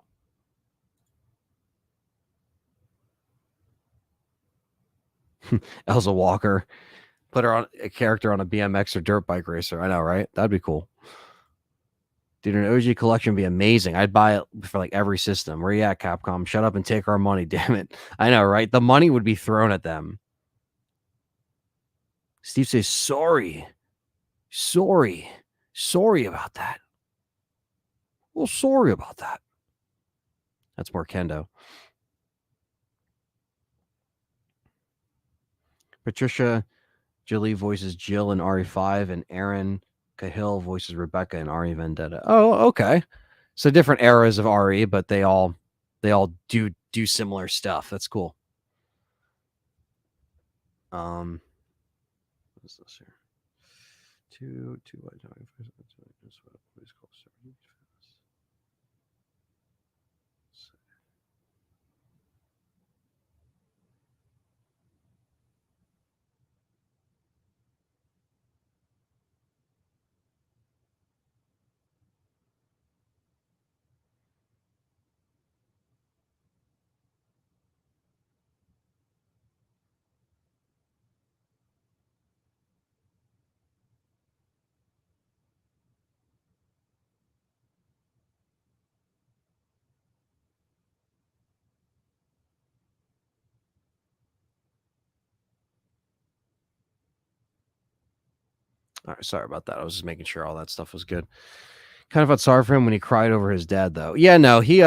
go. Elsa Walker, put her on a character on a BMX or dirt bike racer. I know, right? That'd be cool. Dude, an OG collection would be amazing. I'd buy it for like every system. Where you at, Capcom? Shut up and take our money, damn it. I know, right? The money would be thrown at them. Steve says, sorry. Sorry. Sorry about that. Well, sorry about that. That's more kendo. Patricia Jolie voices Jill in RE5, and Aaron Cahill voices Rebecca in RE Vendetta. Oh, okay. So different eras of RE, but they all do similar stuff. That's cool. What is this here? Two white talking. All right, sorry about that. I was just making sure all that stuff was good. Kind of felt sorry for him when he cried over his dad, though. Yeah, no, he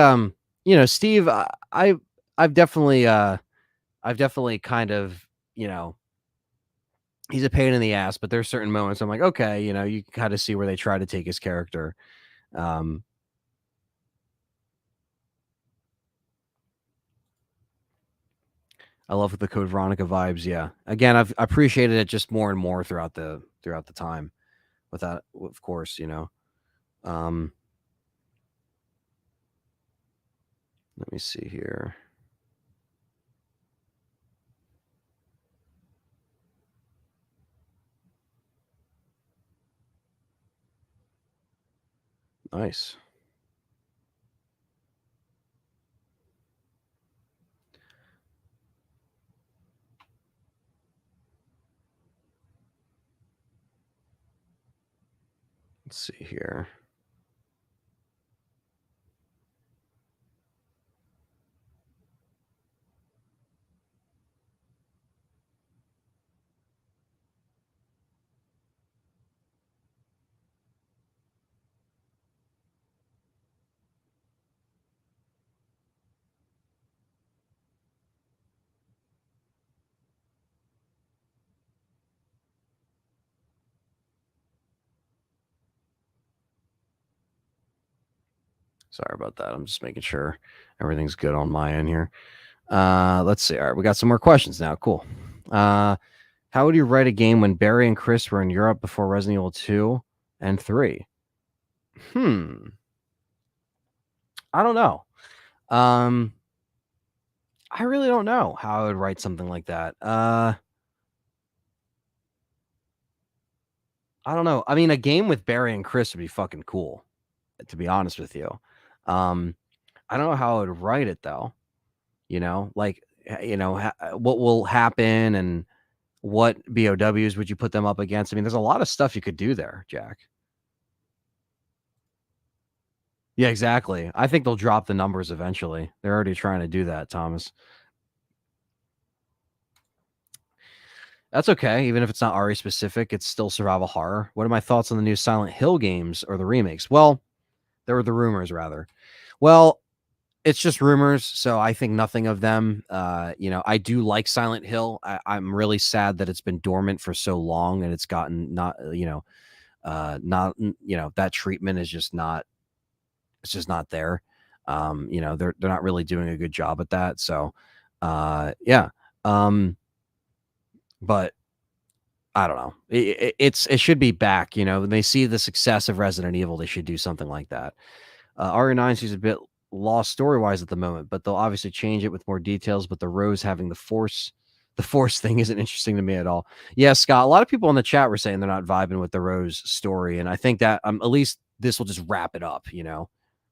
Steve, I've definitely kind of, he's a pain in the ass, but there's certain moments I'm like, okay, you can kind of see where they try to take his character. Um, I love the Code Veronica vibes. Yeah, again, I've appreciated it just more and more throughout the time. With that, of course, Um, let me see here. Nice. Let's see here. Sorry about that. I'm just making sure everything's good on my end here. Let's see. All right, we got some more questions now. Cool. How would you write a game when Barry and Chris were in Europe before Resident Evil 2 and 3? I don't know. I really don't know how I would write something like that. I don't know. I mean, a game with Barry and Chris would be fucking cool, to be honest with you. I don't know how I would write it though. Like, what will happen and what BOWs would you put them up against? I mean, there's a lot of stuff you could do there, Jack. Yeah, exactly. I think they'll drop the numbers eventually. They're already trying to do that, Thomas. That's okay. Even if it's not RE specific, it's still survival horror. What are my thoughts on the new Silent Hill games or the remakes? Well, there were the rumors rather. Well, it's just rumors, so I think nothing of them. I do like Silent Hill. I'm really sad that it's been dormant for so long and it's gotten that treatment is just not. It's just not there. They're not really doing a good job at that. So, yeah. But I don't know. It should be back. When they see the success of Resident Evil, they should do something like that. RE9 seems a bit lost story wise at the moment, but they'll obviously change it with more details. But the Rose having the force thing isn't interesting to me at all. Yeah, Scott, a lot of people in the chat were saying they're not vibing with the Rose story, and I think that at least this will just wrap it up.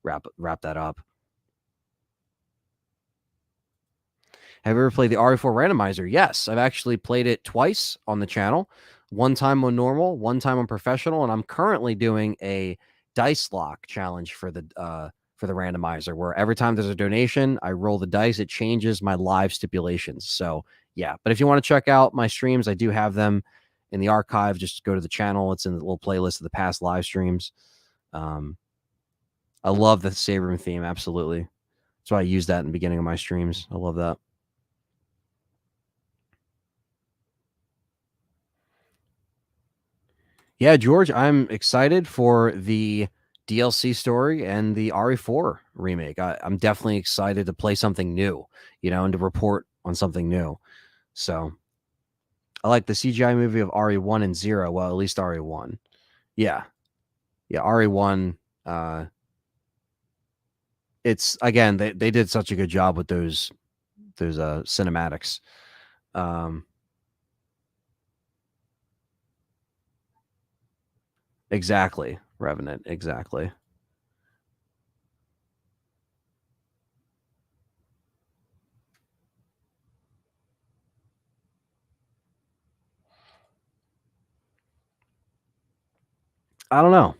Wrap that up. Have you ever played the RE4 randomizer? Yes, I've actually played it twice on the channel. One time on normal, one time on professional, and I'm currently doing a dice lock challenge for the randomizer, where every time there's a donation, I roll the dice. It changes my live stipulations. So yeah, but if you want to check out my streams, I do have them in the archive. Just go to the channel. It's in the little playlist of the past live streams. I love the save room theme. Absolutely. That's why I use that in the beginning of my streams. I love that. Yeah, George, I'm excited for the DLC story and the RE4 remake. I'm definitely excited to play something new, and to report on something new. So I like the CGI movie of RE1 and 0. Well, at least RE1. Yeah. Yeah, RE1, it's again, they did such a good job with those cinematics. Exactly. Revenant, exactly. I don't know.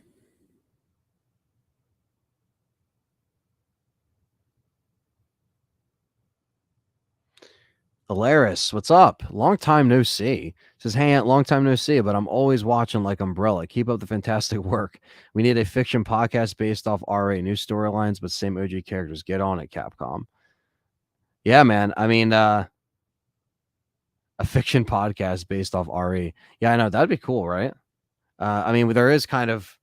Alaris, what's up? Long time no see. Says, hey, Aunt, long time no see, but I'm always watching like Umbrella. Keep up the fantastic work. We need a fiction podcast based off RA, new storylines, but same OG characters. Get on it, Capcom. Yeah, man. I mean, a fiction podcast based off RE. Yeah, I know. That'd be cool, right? I mean, there is kind of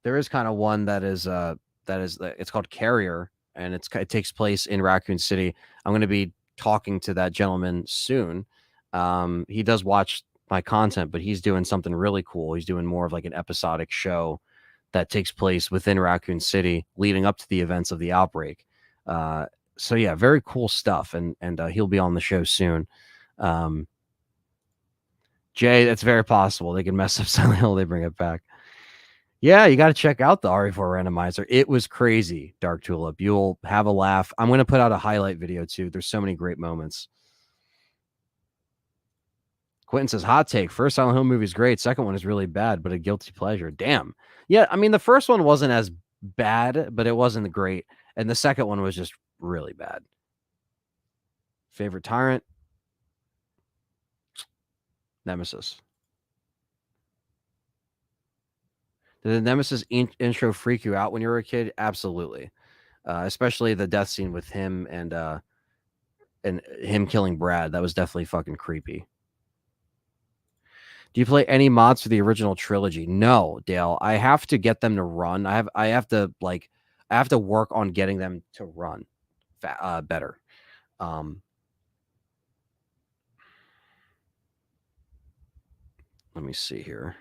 one it's called Carrier, and it takes place in Raccoon City. I'm going to be talking to that gentleman soon. He does watch my content, but he's doing something really cool. He's doing more of like an episodic show that takes place within Raccoon City, leading up to the events of the outbreak. So yeah, very cool stuff, and he'll be on the show soon. Um, Jay, that's very possible. They can mess up Silent Hill. They bring it back. Yeah, you got to check out the RE4 randomizer. It was crazy, Dark Tulip. You'll have a laugh. I'm going to put out a highlight video too. There's so many great moments. Quentin says, hot take. First Silent Hill movie is great. Second one is really bad, but a guilty pleasure. Damn. Yeah, I mean, the first one wasn't as bad, but it wasn't great. And the second one was just really bad. Favorite tyrant? Nemesis. Did the Nemesis intro freak you out when you were a kid? Absolutely. Especially the death scene with him and him killing Brad. That was definitely fucking creepy. Do you play any mods for the original trilogy? No, Dale. I have to get them to run. I have to work on getting them to run better. Let me see here.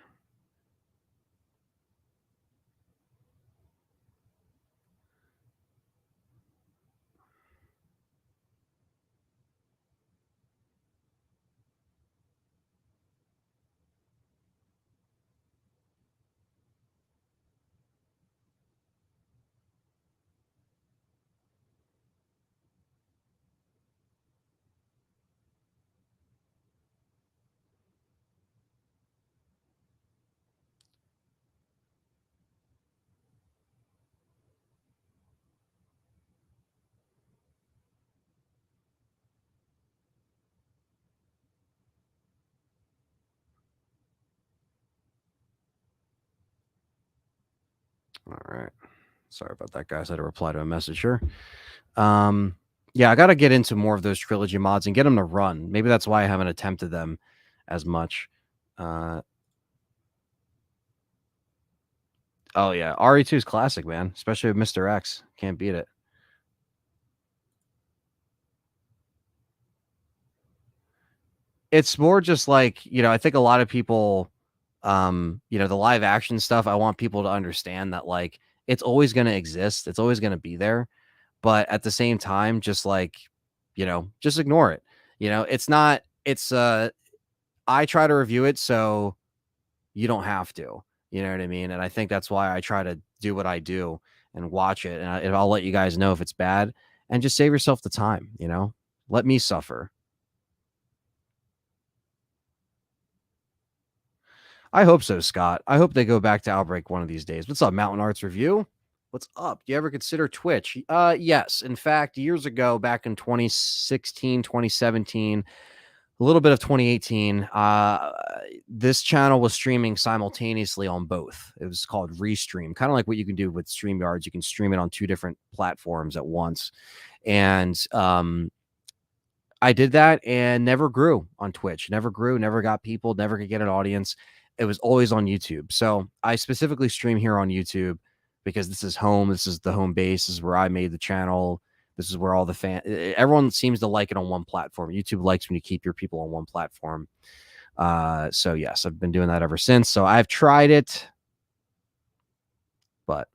All right. Sorry about that, guys. I had to reply to a message here. Yeah, I got to get into more of those trilogy mods and get them to run. Maybe that's why I haven't attempted them as much. Oh yeah, RE2 is classic, man. Especially with Mr. X. Can't beat it. It's more just like, I think a lot of people, the live action stuff, I want people to understand that like it's always going to exist. It's always going to be there. But at the same time, just like, just ignore it. It's not, I try to review it so you don't have to, you know what I mean? And I think that's why I try to do what I do and watch it. And I'll let you guys know if it's bad and just save yourself the time, let me suffer. I hope so, Scott. I hope they go back to Outbreak one of these days. What's up, Mountain Arts Review? What's up? Do you ever consider Twitch? Yes. In fact, years ago, back in 2016, 2017, a little bit of 2018, this channel was streaming simultaneously on both. It was called Restream, kind of like what you can do with StreamYards. You can stream it on two different platforms at once. And I did that and never grew on Twitch, never grew, never got people, never could get an audience. It was always on YouTube. So I specifically stream here on YouTube because this is home. This is the home base. This is where I made the channel. This is where all the everyone seems to like it on one platform. YouTube likes when you keep your people on one platform. So yes, I've been doing that ever since. So I've tried it, but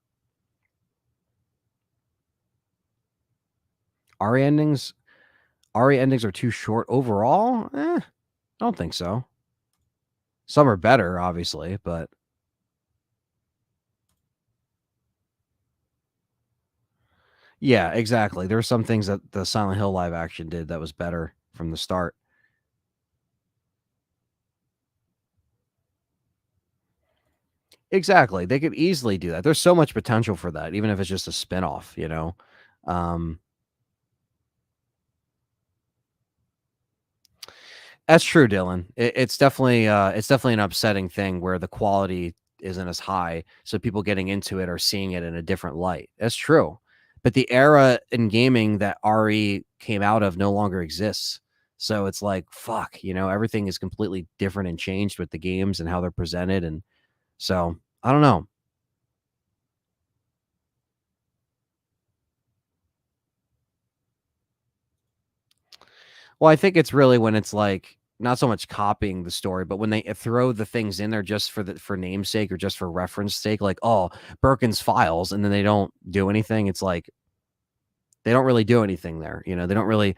Aria endings, Aria endings are too short overall. I don't think so. Some are better, obviously, but yeah, exactly. There were some things that the Silent Hill live action did that was better from the start. Exactly. They could easily do that. There's so much potential for that, even if it's just a spinoff, you know? Um, that's true, Dylan. It's definitely an upsetting thing where the quality isn't as high, so people getting into it are seeing it in a different light. That's true. But the era in gaming that RE came out of no longer exists. So it's like, fuck, everything is completely different and changed with the games and how they're presented. And so I don't know. Well, I think it's really when it's like not so much copying the story, but when they throw the things in there just for namesake or just for reference sake, like, oh, Birkin's files, and then they don't do anything. It's like they don't really do anything there. They don't really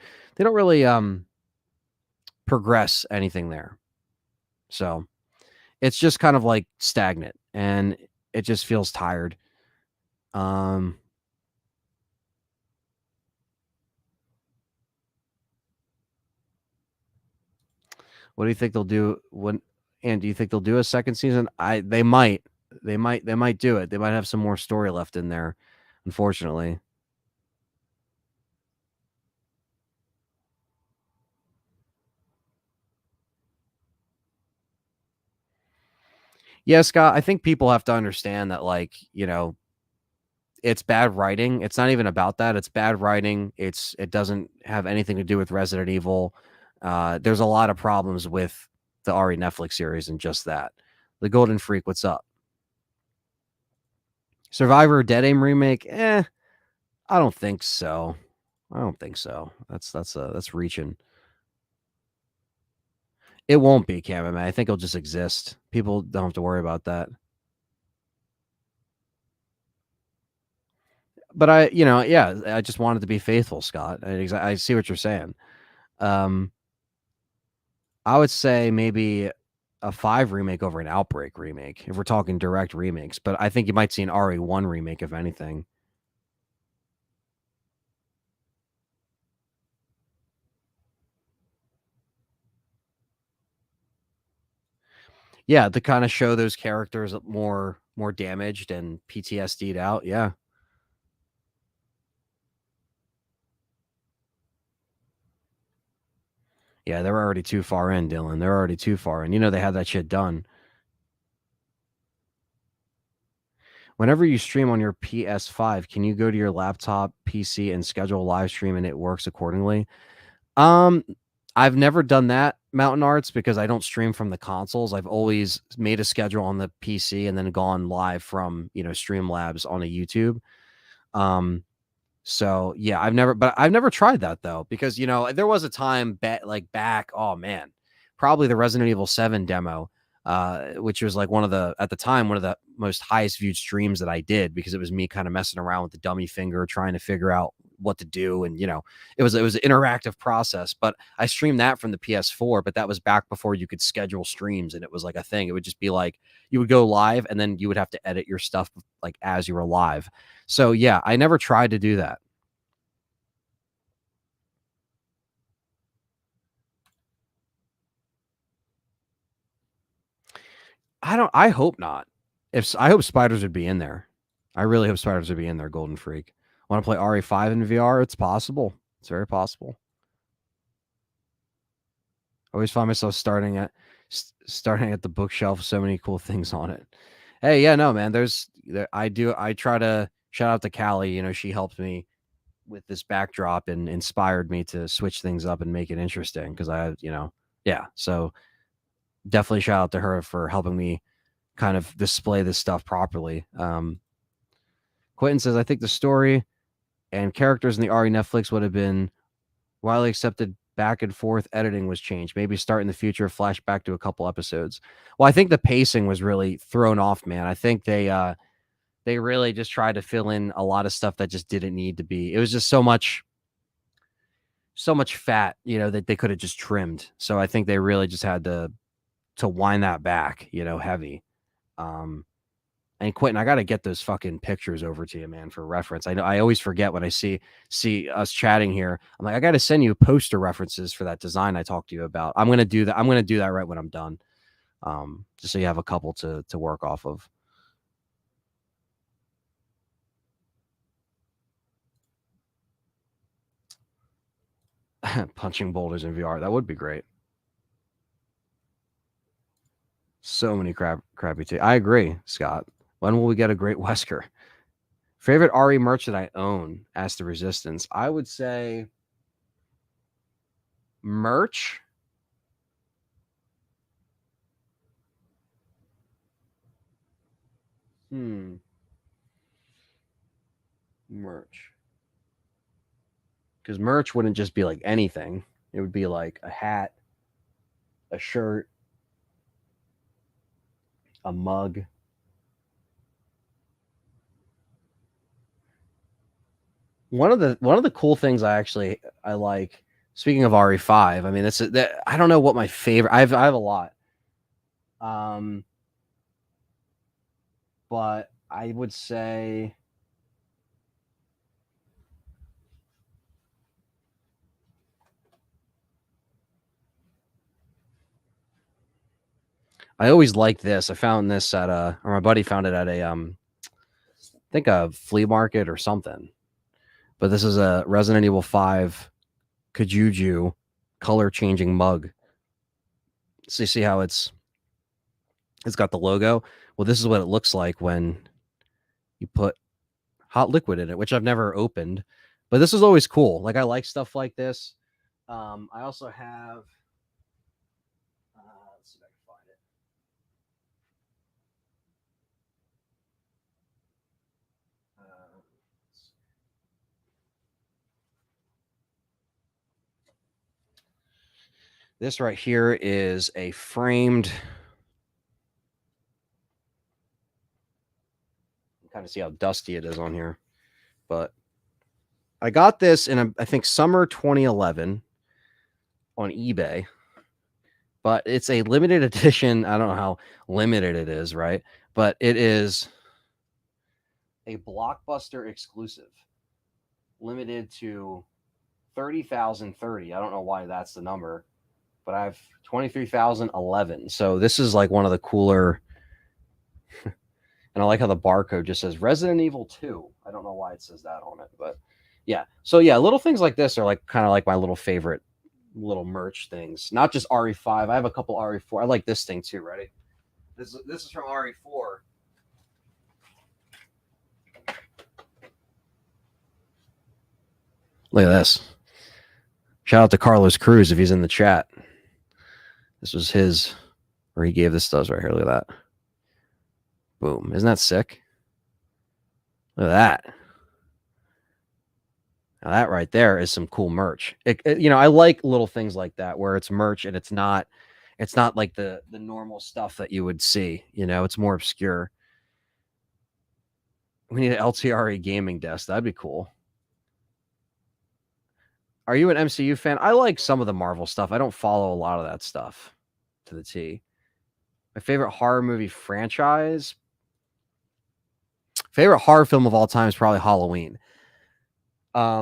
progress anything there. So it's just kind of like stagnant and it just feels tired. Um what do you think they'll do when and do you think they'll do a second season? They might. They might do it. They might have some more story left in there, unfortunately. Yeah, Scott, I think people have to understand that, like, it's bad writing. It's not even about that. It's bad writing. It doesn't have anything to do with Resident Evil. There's a lot of problems with the Ari Netflix series and just that. The Golden Freak, what's up? Survivor Dead Aim remake? I don't think so. I don't think so. That's reaching. It won't be Cameo. I think it'll just exist. People don't have to worry about that. But yeah, I just wanted to be faithful, Scott. I see what you're saying. Um, I would say maybe a 5 remake over an Outbreak remake if we're talking direct remakes. But I think you might see an RE1 remake if anything. Yeah, to kind of show those characters more damaged and PTSD'd out. Yeah. Yeah, they're already too far in, Dylan. They're already too far in. They had that shit done. Whenever you stream on your PS5, can you go to your laptop, PC, and schedule a live stream and it works accordingly? Um, I've never done that, Mountain Arts, because I don't stream from the consoles. I've always made a schedule on the PC and then gone live from, Streamlabs on a YouTube. Um, so yeah, I've never tried that though, because there was a time back, oh man, probably the Resident Evil 7 demo, which was like at the time, one of the most highest viewed streams that I did because it was me kind of messing around with the dummy finger, trying to figure out what to do. And it was an interactive process, but I streamed that from the PS4, but that was back before you could schedule streams and it was like a thing. It would just be like you would go live and then you would have to edit your stuff like as you were live. So yeah, I never tried to do that. I hope not. I hope spiders would be in there. I really hope spiders would be in there, Golden Freak. Want to play RE5 in VR? It's possible. It's very possible. I always find myself starting at the bookshelf. So many cool things on it. Hey, yeah, no, man. I try to shout out to Callie. You know, she helped me with this backdrop and inspired me to switch things up and make it interesting because yeah. So definitely shout out to her for helping me kind of display this stuff properly. Quentin says, I think the story and characters in the RE Netflix would have been widely accepted. Back and forth editing was changed. Maybe start in the future, flash back to a couple episodes. Well, I think the pacing was really thrown off, man. I think they really just tried to fill in a lot of stuff that just didn't need to be. It was just so much fat, that they could have just trimmed. So I think they really just had to wind that back, heavy. And Quentin, I got to get those fucking pictures over to you, man, for reference. I know I always forget when I see us chatting here. I'm like, I got to send you poster references for that design I talked to you about. I'm gonna do that. I'm gonna do that right when I'm done, just so you have a couple to work off of. Punching boulders in VR, that would be great. So many crappy. I agree, Scott. When will we get a great Wesker? Favorite RE merch that I own? Asked the Resistance. I would say merch. Merch. Because merch wouldn't just be like anything. It would be like a hat, a shirt, a mug. One of the cool things I like. Speaking of RE5, I mean I don't know what my favorite. I have a lot. But I would say I always liked this. I found this at or my buddy found it at a I think a flea market or something. But this is a Resident Evil 5 Kajuju color changing mug. So you see how it's got the logo. Well, this is what it looks like when you put hot liquid in it, which I've never opened, but this is always cool. Like I like stuff like this. I also have. Let's see if I can find it. This right here is a framed. Kind of see how dusty it is on here, but I got this in I think summer 2011 on eBay, but it's a limited edition. I don't know how limited it is, right? But it is a Blockbuster exclusive, limited to 30,030. I don't know why that's the number, but I have 23,011. So this is like one of the cooler. And I like how the barcode just says Resident Evil 2. I don't know why it says that on it, but yeah. So yeah, little things like this are like kind of like my little favorite little merch things. Not just RE5. I have a couple RE4. I like this thing too. Ready? This is from RE4. Look at this. Shout out to Carlos Cruz if he's in the chat. This was his, or he gave this to us right here. Look at that. Boom. Isn't that sick? Look at that. Now that right there is some cool merch. I like little things like that where it's merch and it's not like the normal stuff that you would see. It's more obscure. We need an LTRE gaming desk. That'd be cool. Are you an MCU fan? I like some of the Marvel stuff. I don't follow a lot of that stuff to the T. My favorite horror movie franchise. Favorite horror film of all time is probably Halloween. I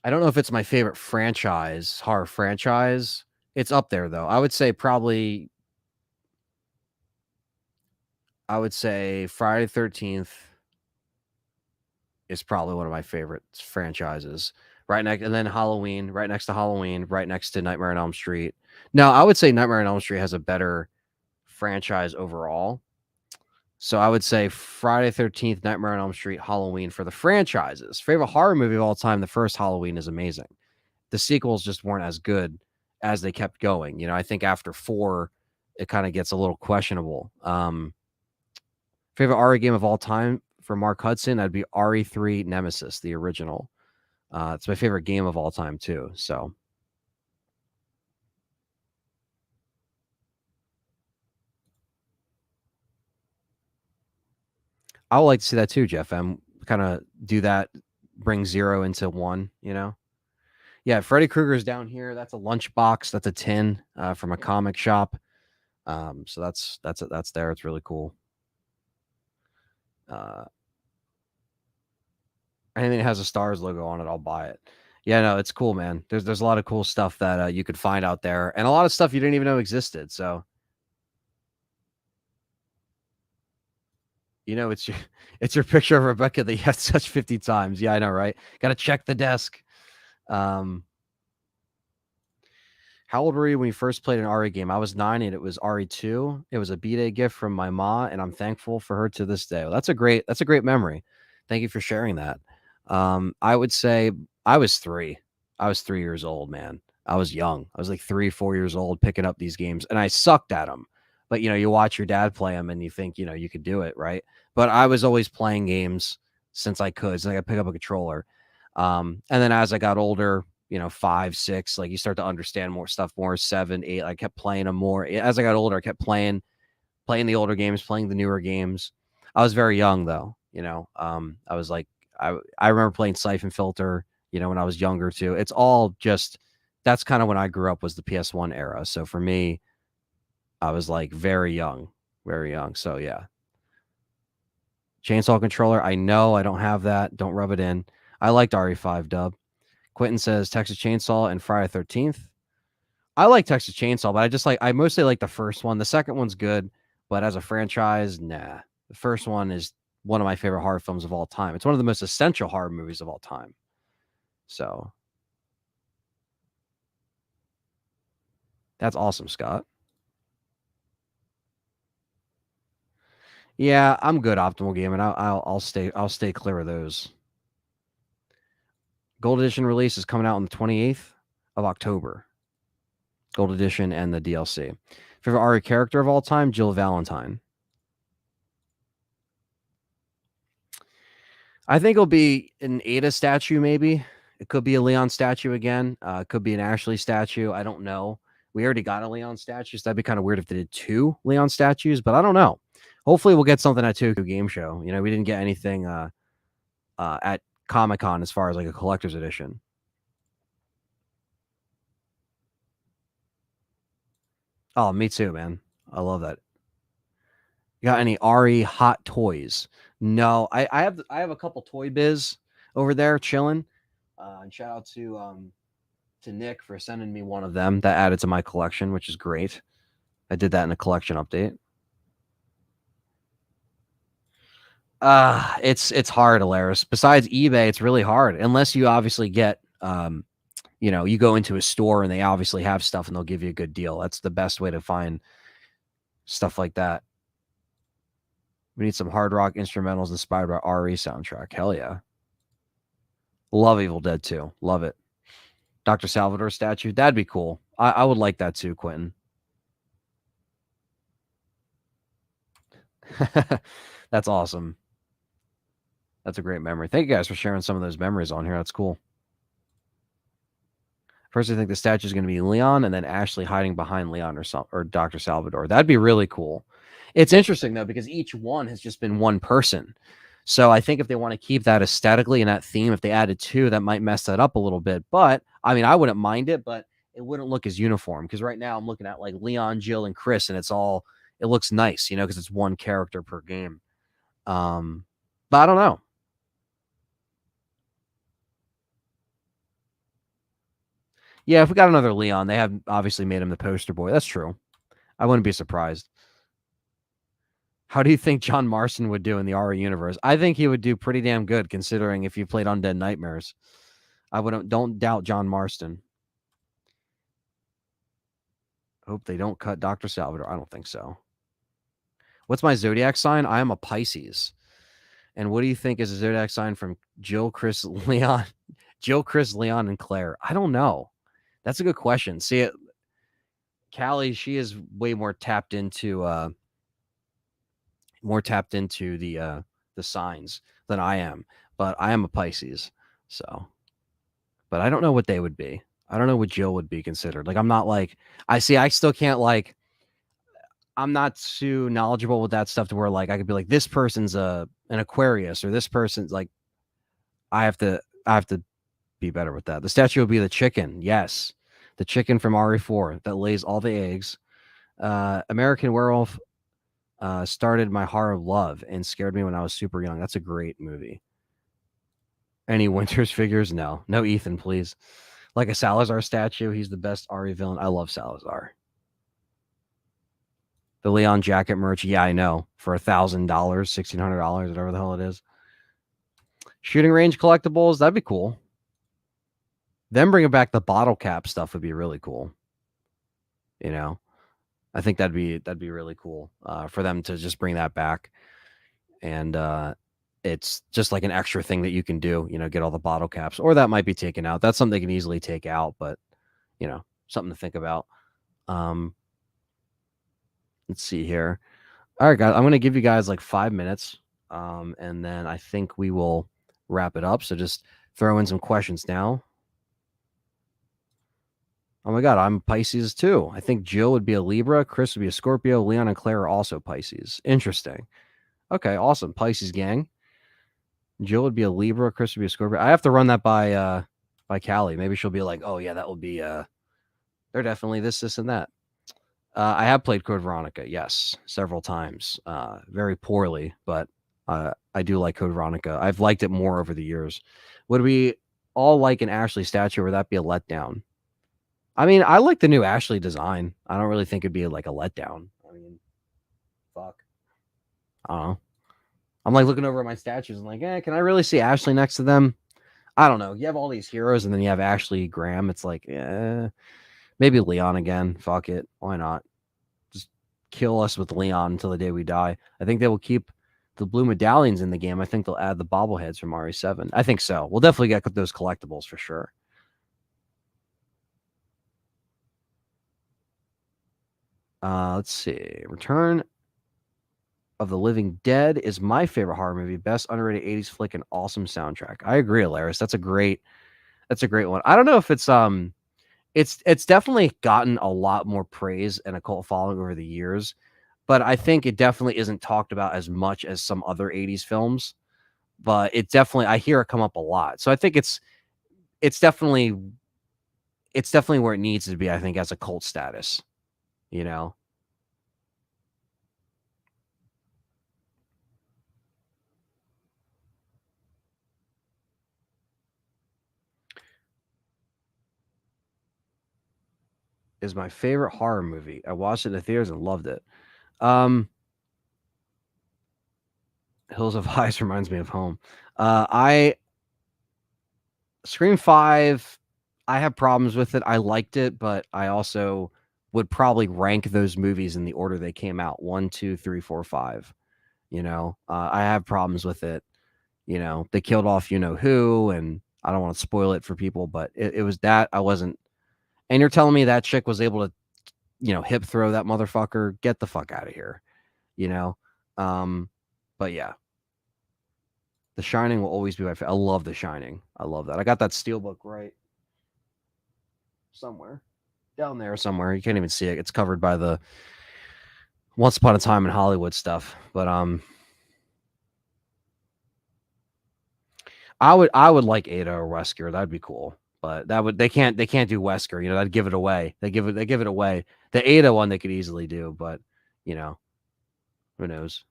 don't know if it's my favorite horror franchise. It's up there though. I would say probably I would say Friday 13th is probably one of my favorite franchises. Right next, and then Halloween, right next to Halloween, right next to Nightmare on Elm Street. No, I would say Nightmare on Elm Street has a better franchise overall. So I would say Friday 13th, Nightmare on Elm Street, Halloween for the franchises. Favorite horror movie of all time, the first Halloween is amazing. The sequels just weren't as good as they kept going. You know, I think after 4, it kind of gets a little questionable. Favorite Aria game of all time for Mark Hudson, that'd be RE3 Nemesis, the original. It's my favorite game of all time too. So I would like to see that too, Jeff M. Kind of do that, bring 0 into 1, you know? Yeah, Freddy Krueger's down here. That's a lunchbox. That's a tin from a comic shop. So that's there. It's really cool. Anything that has a S.T.A.R.S logo on it, I'll buy it. Yeah, no, it's cool, man. There's a lot of cool stuff that you could find out there, and a lot of stuff you didn't even know existed. So, you know, it's your it's your picture of Rebecca that you have to touch 50 times. Yeah, I know, right? Got to check the desk. Um, How old were you when you first played an Aria game? I was 9 and it was RE2. It was a B-Day gift from my ma, and I'm thankful for her to this day. Well, that's a great memory. Thank you for sharing that. I would say I was 3. I was 3 years old, man. I was young. I was like 3, 4 years old picking up these games, and I sucked at them. But, you know, you watch your dad play them and you think, you know, you could do it, right? But I was always playing games since I could. So I could pick up a controller. And then as I got older, you know, 5, 6, like you start to understand more stuff more, 7, 8. I kept playing them more. As I got older, I kept playing the older games, playing the newer games. I was very young though, you know. I was like I remember playing Siphon Filter, you know, when I was younger too. It's all just that's kind of when I grew up was the PS1 era. So for me, I was like very young, very young. So yeah. Chainsaw controller, I know I don't have that. Don't rub it in. I liked RE5 dub. Quentin says Texas Chainsaw and Friday 13th. I like Texas Chainsaw, but I mostly like the first one. The second one's good, but as a franchise, nah. The first one is one of my favorite horror films of all time. It's one of the most essential horror movies of all time. So that's awesome, Scott. Yeah, I'm good optimal game, and I'll stay clear of those. Gold Edition release is coming out on the 28th of October. Gold Edition and the DLC. Favorite Aria character of all time, Jill Valentine. I think it'll be an Ada statue, maybe. It could be a Leon statue again. It could be an Ashley statue. I don't know. We already got a Leon statue, so that'd be kind of weird if they did 2 Leon statues, but I don't know. Hopefully, we'll get something at Tokyo Game Show. You know, we didn't get anything at Comic Con as far as like a collector's edition. Oh, me too, man. I love that. You got any Ari hot toys? No, I have a couple Toy Biz over there chilling. And shout out to Nick for sending me one of them that added to my collection, which is great. I did that in a collection update. It's hard, Alaris. Besides eBay, it's really hard unless you obviously get you know, you go into a store and they obviously have stuff and they'll give you a good deal. That's the best way to find stuff like that. We need some hard rock instrumentals inspired by RE soundtrack. Hell yeah. Love Evil Dead 2. Love it. Dr. Salvador statue. That'd be cool. I would like that too, Quentin. That's awesome. That's a great memory. Thank you guys for sharing some of those memories on here. That's cool. First, I think the statue is going to be Leon, and then Ashley hiding behind Leon or Dr. Salvador. That'd be really cool. It's interesting though because each one has just been one person. So I think if they want to keep that aesthetically and that theme, if they added 2, that might mess that up a little bit. But I mean, I wouldn't mind it, but it wouldn't look as uniform because right now I'm looking at like Leon, Jill, and Chris, and it looks nice, you know, because it's one character per game. But I don't know. Yeah, if we got another Leon, they have obviously made him the poster boy. That's true. I wouldn't be surprised. How do you think John Marston would do in the Aria universe? I think he would do pretty damn good, considering if you played Undead Nightmares. Don't doubt John Marston. Hope they don't cut Dr. Salvador. I don't think so. What's my zodiac sign? I am a Pisces. And what do you think is a zodiac sign from Jill, Chris, Leon? Jill, Chris, Leon, and Claire. I don't know. That's a good question. See, Callie, she is way more tapped into the signs than I am. But I am a Pisces. So, but I don't know what they would be. I don't know what Jill would be considered. Like, I'm not like, I still can't like, I'm not too knowledgeable with that stuff to where like I could be like, this person's an Aquarius, or this person's like, I have to be better with that. The statue will be the chicken. Yes. The chicken from RE4 that lays all the eggs. American Werewolf started my horror love and scared me when I was super young. That's a great movie. Any Winters figures? No. No Ethan, please. Like a Salazar statue. He's the best RE villain. I love Salazar. The Leon jacket merch. Yeah, I know. For $1,000, $1,600, whatever the hell it is. Shooting range collectibles. That'd be cool. Them bringing back the bottle cap stuff would be really cool. You know, I think that'd be really cool for them to just bring that back. And it's just like an extra thing that you can do, get all the bottle caps, or that might be taken out. That's something they can easily take out, but something to think about. Let's see here. All right, guys, I'm going to give you guys like 5 minutes. And then I think we will wrap it up. So just throw in some questions now. Oh my God, I'm Pisces too. I think Jill would be a Libra, Chris would be a Scorpio, Leon and Claire are also Pisces. Interesting. Okay, awesome. Pisces gang. Jill would be a Libra, Chris would be a Scorpio. I have to run that by Callie. Maybe she'll be like, oh yeah, that will be they're definitely this, and that. I have played Code Veronica, yes, several times. Very poorly, but I do like Code Veronica. I've liked it more over the years. Would we all like an Ashley statue, or would that be a letdown? I mean, I like the new Ashley design. I don't really think it'd be like a letdown. I mean, fuck. I don't know. I'm like looking over at my statues and like, can I really see Ashley next to them? I don't know. You have all these heroes and then you have Ashley Graham. It's like, maybe Leon again. Fuck it. Why not? Just kill us with Leon until the day we die. I think they will keep the blue medallions in the game. I think they'll add the bobbleheads from RE7. I think so. We'll definitely get those collectibles for sure. Let's see. Return of the Living Dead is my favorite horror movie. Best underrated 80s flick and awesome soundtrack. I agree, Alaris. That's a great one. I don't know if it's definitely gotten a lot more praise and a cult following over the years, but I think it definitely isn't talked about as much as some other 80s films. But it definitely, I hear it come up a lot. So I think it's definitely where it needs to be, I think, as a cult status, you know. Is my favorite horror movie. I watched it in the theaters and loved it. Hills of Ice reminds me of home. I Scream 5, I have problems with it. I liked it, but I also would probably rank those movies in the order they came out. 1, 2, 3, 4, 5. I have problems with it. They killed off who, and I don't want to spoil it for people, but it was that I wasn't. And you're telling me that chick was able to, hip throw that motherfucker? Get the fuck out of here, you know? But yeah, The Shining will always be my favorite. I love The Shining. I love that. I got that steelbook right somewhere down there somewhere. You can't even see it. It's covered by the Once Upon a Time in Hollywood stuff. But I would like Ada or Wesker. That'd be cool. But they can't do Wesker. That'd give it away. They give it away. The Ada one they could easily do, but who knows?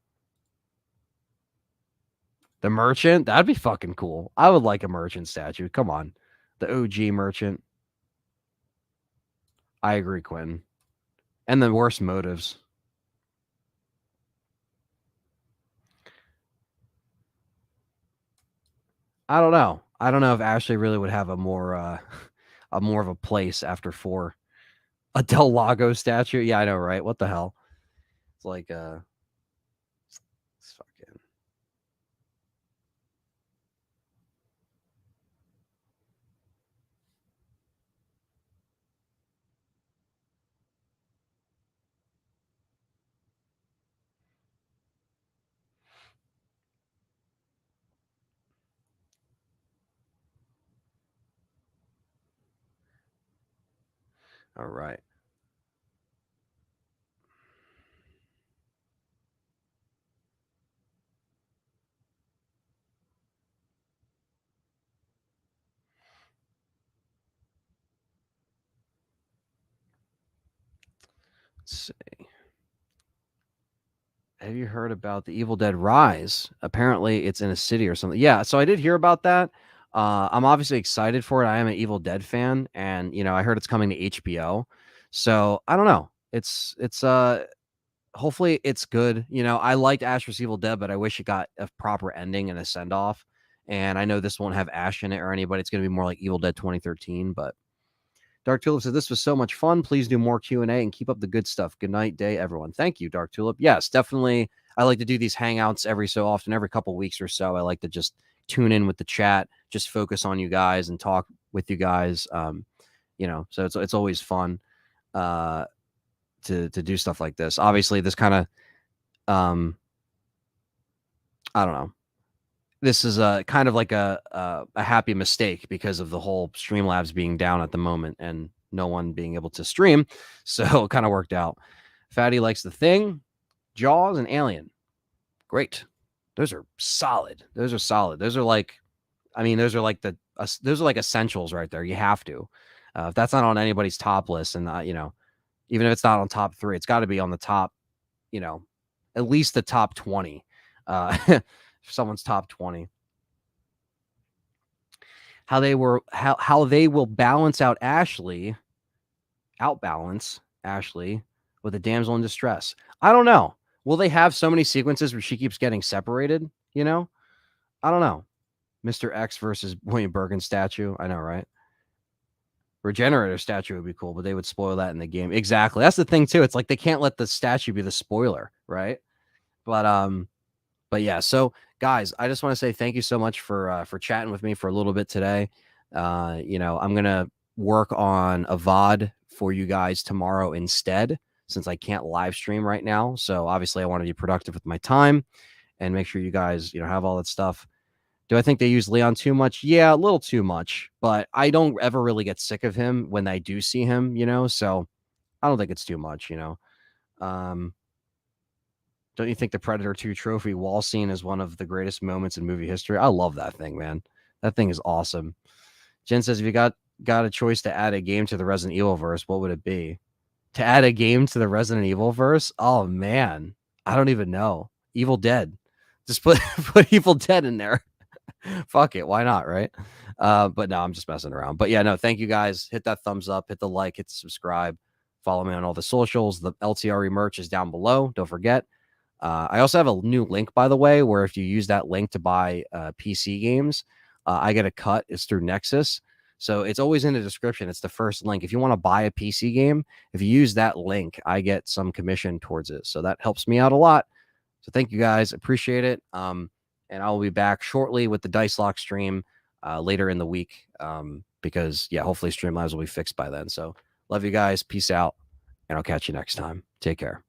The Merchant, that'd be fucking cool. I would like a Merchant statue. Come on. The OG Merchant. I agree, Quentin. And the worst motives. I don't know. I don't know if Ashley really would have a more of a place after 4. A Del Lago statue. Yeah, I know, right? What the hell? It's like it's fucking all right. Let's see. Have you heard about the Evil Dead Rise? Apparently, it's in a city or something. Yeah, so I did hear about that. I'm obviously excited for it. I am an Evil Dead fan, and I heard it's coming to HBO. So I don't know. It's hopefully it's good. I liked Ash vs Evil Dead, but I wish it got a proper ending and a send off. And I know this won't have Ash in it or anybody. It's going to be more like Evil Dead 2013, but Dark Tulip said, "This was so much fun. Please do more Q&A and keep up the good stuff. Good night, day, everyone." Thank you, Dark Tulip. Yes, definitely. I like to do these hangouts every so often, every couple weeks or so. I like to just tune in with the chat, just focus on you guys and talk with you guys. So it's always fun to do stuff like this. Obviously, this kind of I don't know. This is a kind of like a happy mistake because of the whole Streamlabs being down at the moment and no one being able to stream. So it kind of worked out. Fatty likes The Thing, Jaws, and Alien. Great. Those are solid. Those are solid. Those are like, those are like those are like essentials right there. You have to. If that's not on anybody's top list, and even if it's not on top 3, it's got to be on the top. At least the top 20. Someone's top 20. How they will outbalance Ashley with a damsel in distress. I don't know. Will they have so many sequences where she keeps getting separated? I don't know. Mr. X versus William Bergen statue. I know, right? Regenerator statue would be cool, but they would spoil that in the game. Exactly. That's the thing too. It's like they can't let the statue be the spoiler, right? But yeah, so guys, I just want to say thank you so much for chatting with me for a little bit today. I'm gonna work on a VOD for you guys tomorrow instead, since I can't live stream right now. So obviously I want to be productive with my time and make sure you guys, have all that stuff. Do I think they use Leon too much? Yeah, a little too much, but I don't ever really get sick of him when I do see him, so I don't think it's too much. Um, don't you think the Predator 2 trophy wall scene is one of the greatest moments in movie history? I love that thing, man. That thing is awesome. Jen says, if you got a choice to add a game to the Resident Evil verse, what would it be? To add a game to the Resident Evil verse? Oh man, I don't even know. Evil Dead. Just put Evil Dead in there. Fuck it, why not, right? But no, I'm just messing around. But yeah, no, thank you guys. Hit that thumbs up, hit the like, hit the subscribe. Follow me on all the socials. The LTRE merch is down below. Don't forget. I also have a new link, by the way, where if you use that link to buy PC games, I get a cut. It's through Nexus. So it's always in the description. It's the first link. If you want to buy a PC game, if you use that link, I get some commission towards it. So that helps me out a lot. So thank you guys. Appreciate it. And I will be back shortly with the Dice Lock stream later in the week because, yeah, hopefully Streamlabs will be fixed by then. So love you guys. Peace out. And I'll catch you next time. Take care.